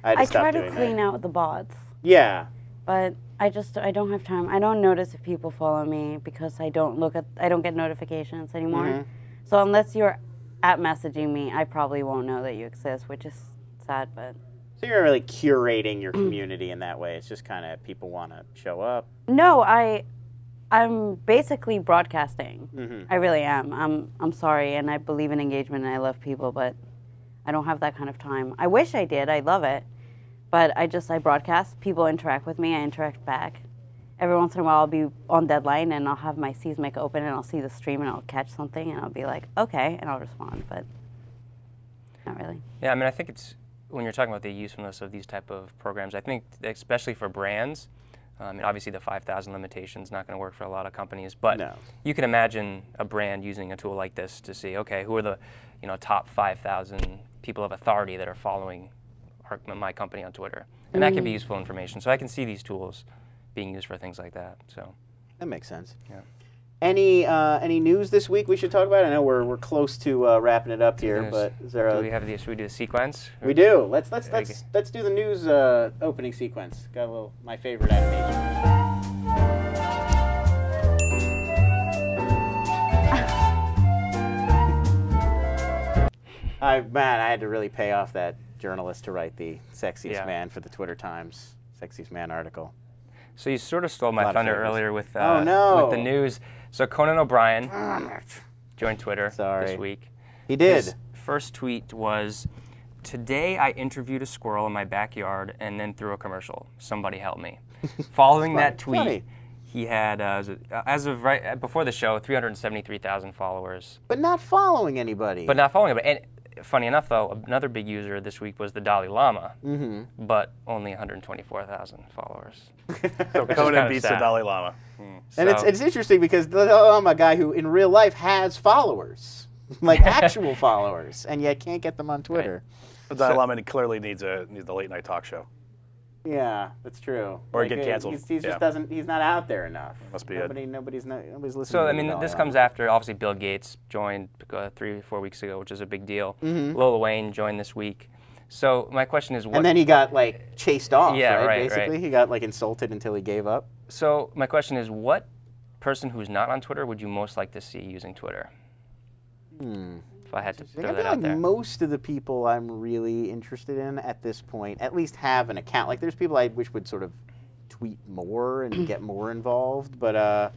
I try to clean out the bots, Yeah. but I don't have time. I don't notice if people follow me because I don't get notifications anymore. So unless you're at messaging me, I probably won't know that you exist, which is sad, but. So you're really curating your community in that way. It's just kind of people want to show up. No, I'm basically broadcasting. I really am. I'm sorry, and I believe in engagement, and I love people, but I don't have that kind of time. I wish I did. I love it, but I broadcast. People interact with me. I interact back. Every once in a while, I'll be on deadline, and I'll have my Seasmic open, and I'll see the stream, and I'll catch something, and I'll be like, okay, and I'll respond, but not really. Yeah, I mean, I think it's when you're talking about the usefulness of these type of programs, I think especially for brands, I mean, obviously the 5,000 limitation is not going to work for a lot of companies, but you can imagine a brand using a tool like this to see, okay, who are the top 5,000 people of authority that are following my company on Twitter, and that can be useful information. So I can see these tools being used for things like that. So that makes sense. Yeah. Any news this week we should talk about? I know we're close to wrapping it up here, but is there should we do the sequence? We do. Let's do the news opening sequence. Got a little my favorite animation. I had to really pay off that journalist to write the sexiest man for the Twitter Times sexiest man article. So you sort of stole my thunder earlier with with the news. So Conan O'Brien joined Twitter this week. He did. His first tweet was, "Today I interviewed a squirrel in my backyard and then threw a commercial. Somebody help me." Following that tweet, he had, as of right before the show, 373,000 followers. But not following anybody. But not following anybody. And funny enough, though, another big user this week was the Dalai Lama, but only 124,000 followers. So Conan beats the Dalai Lama. And it's interesting because the Dalai Lama, a guy who in real life has followers, like actual followers, and yet can't get them on Twitter. The Dalai Lama clearly needs the late night talk show. Yeah, that's true. Or get canceled. He just doesn't. He's not out there enough. Must be nobody's listening. So to I mean, this comes after obviously Bill Gates joined 3 or 4 weeks ago, which is a big deal. Lil Wayne joined this week. So my question is, what? And then he got like chased off. Yeah, right. Basically, he got like insulted until he gave up. So my question is, what person who's not on Twitter would you most like to see using Twitter? If I had to throw that out there. Most of the people I'm really interested in at this point at least have an account. Like there's people I wish would sort of tweet more and get more involved, but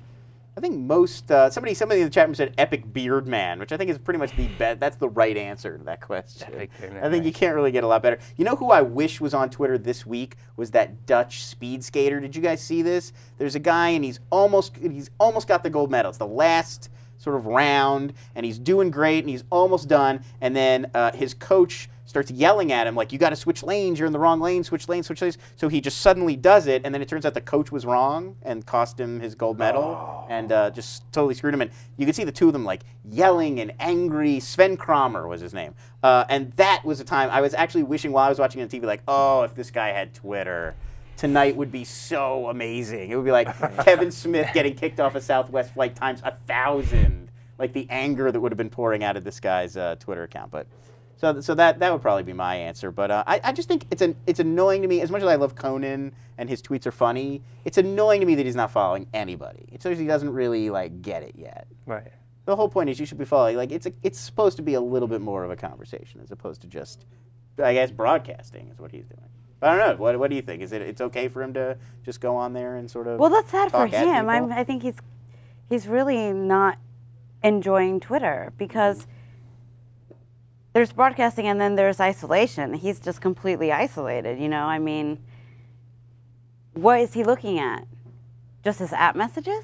I think most somebody in the chat room said epic beard man, which I think is pretty much the best. That's the right answer to that question. Epic beard man, I think you can't really get a lot better. You know who I wish was on Twitter this week was that Dutch speed skater. Did you guys see this? There's a guy and he's almost got the gold medal. It's the last sort of round and he's doing great and he's almost done. And then his coach starts yelling at him like, you got to switch lanes, you're in the wrong lane, switch lanes, switch lanes. So he just suddenly does it, and then it turns out the coach was wrong and cost him his gold medal and just totally screwed him. And you could see the two of them like yelling and angry. Sven Kramer was his name. And that was a time I was actually wishing while I was watching it on TV, like, oh, if this guy had Twitter, tonight would be so amazing. It would be like Kevin Smith getting kicked off a Southwest flight times 1,000. Like the anger that would have been pouring out of this guy's Twitter account. But So that would probably be my answer, but I just think it's annoying to me. As much as I love Conan and his tweets are funny, it's annoying to me that he's not following anybody. It shows he doesn't really like get it yet. Right. The whole point is you should be following. Like it's supposed to be a little bit more of a conversation as opposed to just, I guess, broadcasting is what he's doing. But I don't know. What do you think? Is it's okay for him to just go on there and sort of? Well, that's sad for talk at him. people? I think he's really not enjoying Twitter because. There's broadcasting and then there's isolation. He's just completely isolated, you know? I mean, what is he looking at? Just his app messages?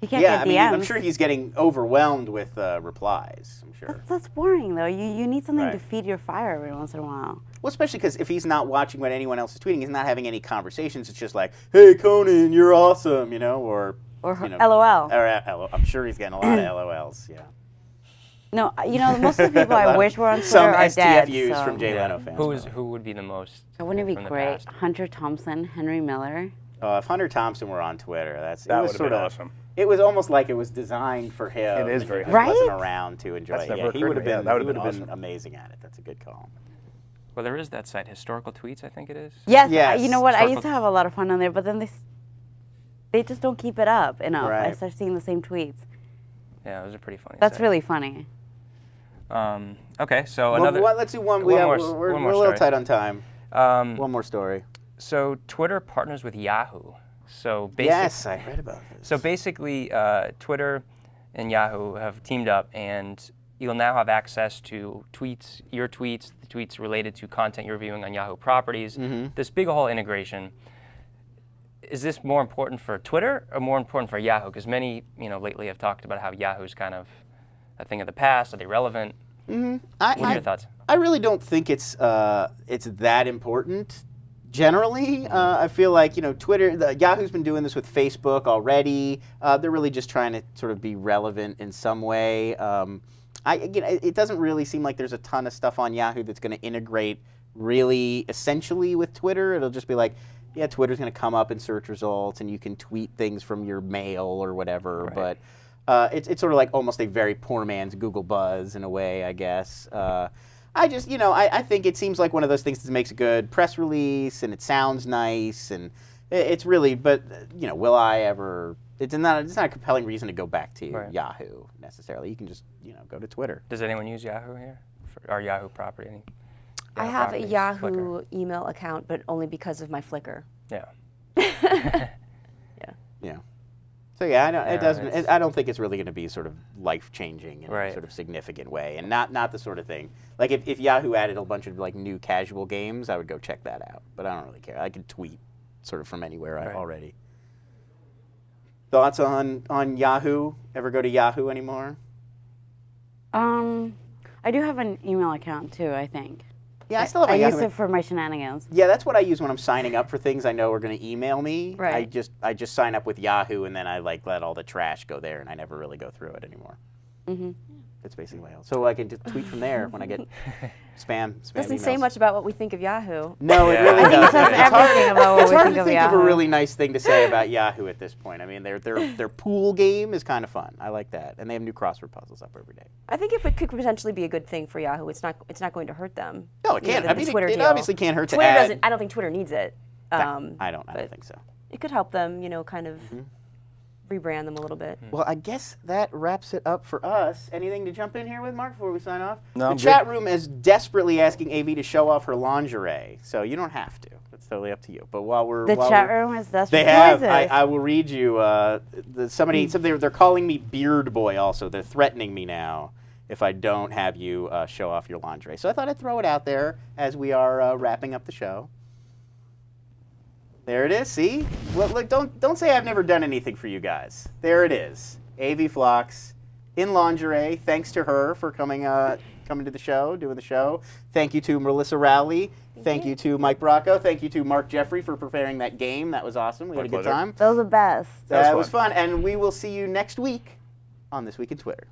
He can't get DMs. Yeah, I mean, I'm sure he's getting overwhelmed with replies, I'm sure. That's boring, though. You need something to Right. feed your fire every once in a while. Well, especially because if he's not watching what anyone else is tweeting, he's not having any conversations. It's just like, hey, Conan, you're awesome, you know? Or you know, LOL. Or, I'm sure he's getting a lot of LOLs, yeah. No, you know, most of the people I wish were on Twitter Some are dead. STFUs So. from Jay Leno fans. Who would be the most? Wouldn't it be from the great? past? Hunter Thompson, Henry Miller. If Hunter Thompson were on Twitter, That it would was have sort been of awesome. It was almost like it was designed for him. It is and very he Right? wasn't around to enjoy That's it. never Yeah, he occurred would to have me. Yeah, been. that He would've would been have been awesome. amazing at it. That's a good call. Well, there is that site, Historical Tweets, I think it is. Yes, Yes. you know what? I Circle- used to have a lot of fun on there, but then they just don't keep it up enough. I Right. start seeing the same tweets. Yeah, it was a pretty funny. That's site. really funny. Okay, so Well, another. let's do one. one more We're one more a little story. tight on time. One more story. So Twitter partners with Yahoo. So Yes, I read about this. So basically, Twitter and Yahoo have teamed up, and you'll now have access to tweets, your tweets, the tweets related to content you're viewing on Yahoo properties. This big whole integration. Is this more important for Twitter or more important for Yahoo? Because many, lately have talked about how Yahoo's kind of a thing of the past, are they relevant? What are your thoughts? I really don't think it's that important. Generally, I feel like Twitter, Yahoo's been doing this with Facebook already. They're really just trying to sort of be relevant in some way. It doesn't really seem like there's a ton of stuff on Yahoo that's going to integrate really essentially with Twitter. It'll just be like, yeah, Twitter's going to come up in search results, and you can tweet things from your mail or whatever. Right. But it's sort of like almost a very poor man's Google Buzz in a way, I guess. I just, I think it seems like one of those things that makes a good press release, and it sounds nice, and it's really, but, will I ever, it's not a compelling reason to go back to Right. Yahoo, necessarily. You can just, go to Twitter. Does anyone use Yahoo here? For our Yahoo property? Any I have a properties? Yahoo Flickr? email account, but only because of my Flickr. Yeah. Yeah. So yeah, it doesn't. it's- I don't think it's really going to be sort of life changing in a Right. sort of significant way, and not the sort of thing. Like if Yahoo added a bunch of like new casual games, I would go check that out. But I don't really care. I could tweet sort of from anywhere Right. already. Thoughts on Yahoo? Ever go to Yahoo anymore? I do have an email account too, I think. Yeah, I still have. I a use Yahoo. it for my shenanigans. Yeah, that's what I use when I'm signing up for things I know are going to email me. Right. I just sign up with Yahoo, and then I let all the trash go there, and I never really go through it anymore. Mm-hmm. That's basically my so I can just tweet from there when I get spam Doesn't say emails. much about what we think of Yahoo. No, it Yeah. really I think it doesn't. says It's hard- everything about what it's we hard think to of think of a Yahoo. really nice thing to say about Yahoo at this point. I mean, their pool game is kind of fun. I like that, and they have new crossword puzzles up every day. I think it could potentially be a good thing for Yahoo. It's not going to hurt them. No, it can't. The I mean, Twitter it deal. obviously can't hurt to Twitter add. doesn't. I don't think Twitter needs it. I don't but think so. It could help them, kind of rebrand them a little bit. Well, I guess that wraps it up for us. Anything to jump in here with, Mark, before we sign off? No, the I'm chat good. room is desperately asking AV to show off her lingerie, so you don't have to. It's totally up to you. But while we're The chat room is desperate. they have. I will read you. Somebody they're calling me Beard Boy. Also, they're threatening me now if I don't have you show off your lingerie. So I thought I'd throw it out there as we are wrapping up the show. There it is. See? Look, don't say I've never done anything for you guys. There it is. AV Flox in lingerie. Thanks to her for coming to the show, doing the show. Thank you to Melissa Rowley. Thank you to Mike Bracco. Thank you to Mark Jeffrey for preparing that game. That was awesome. We had a good time. Those are best. That was fun. And we will see you next week on This Week in Twitter.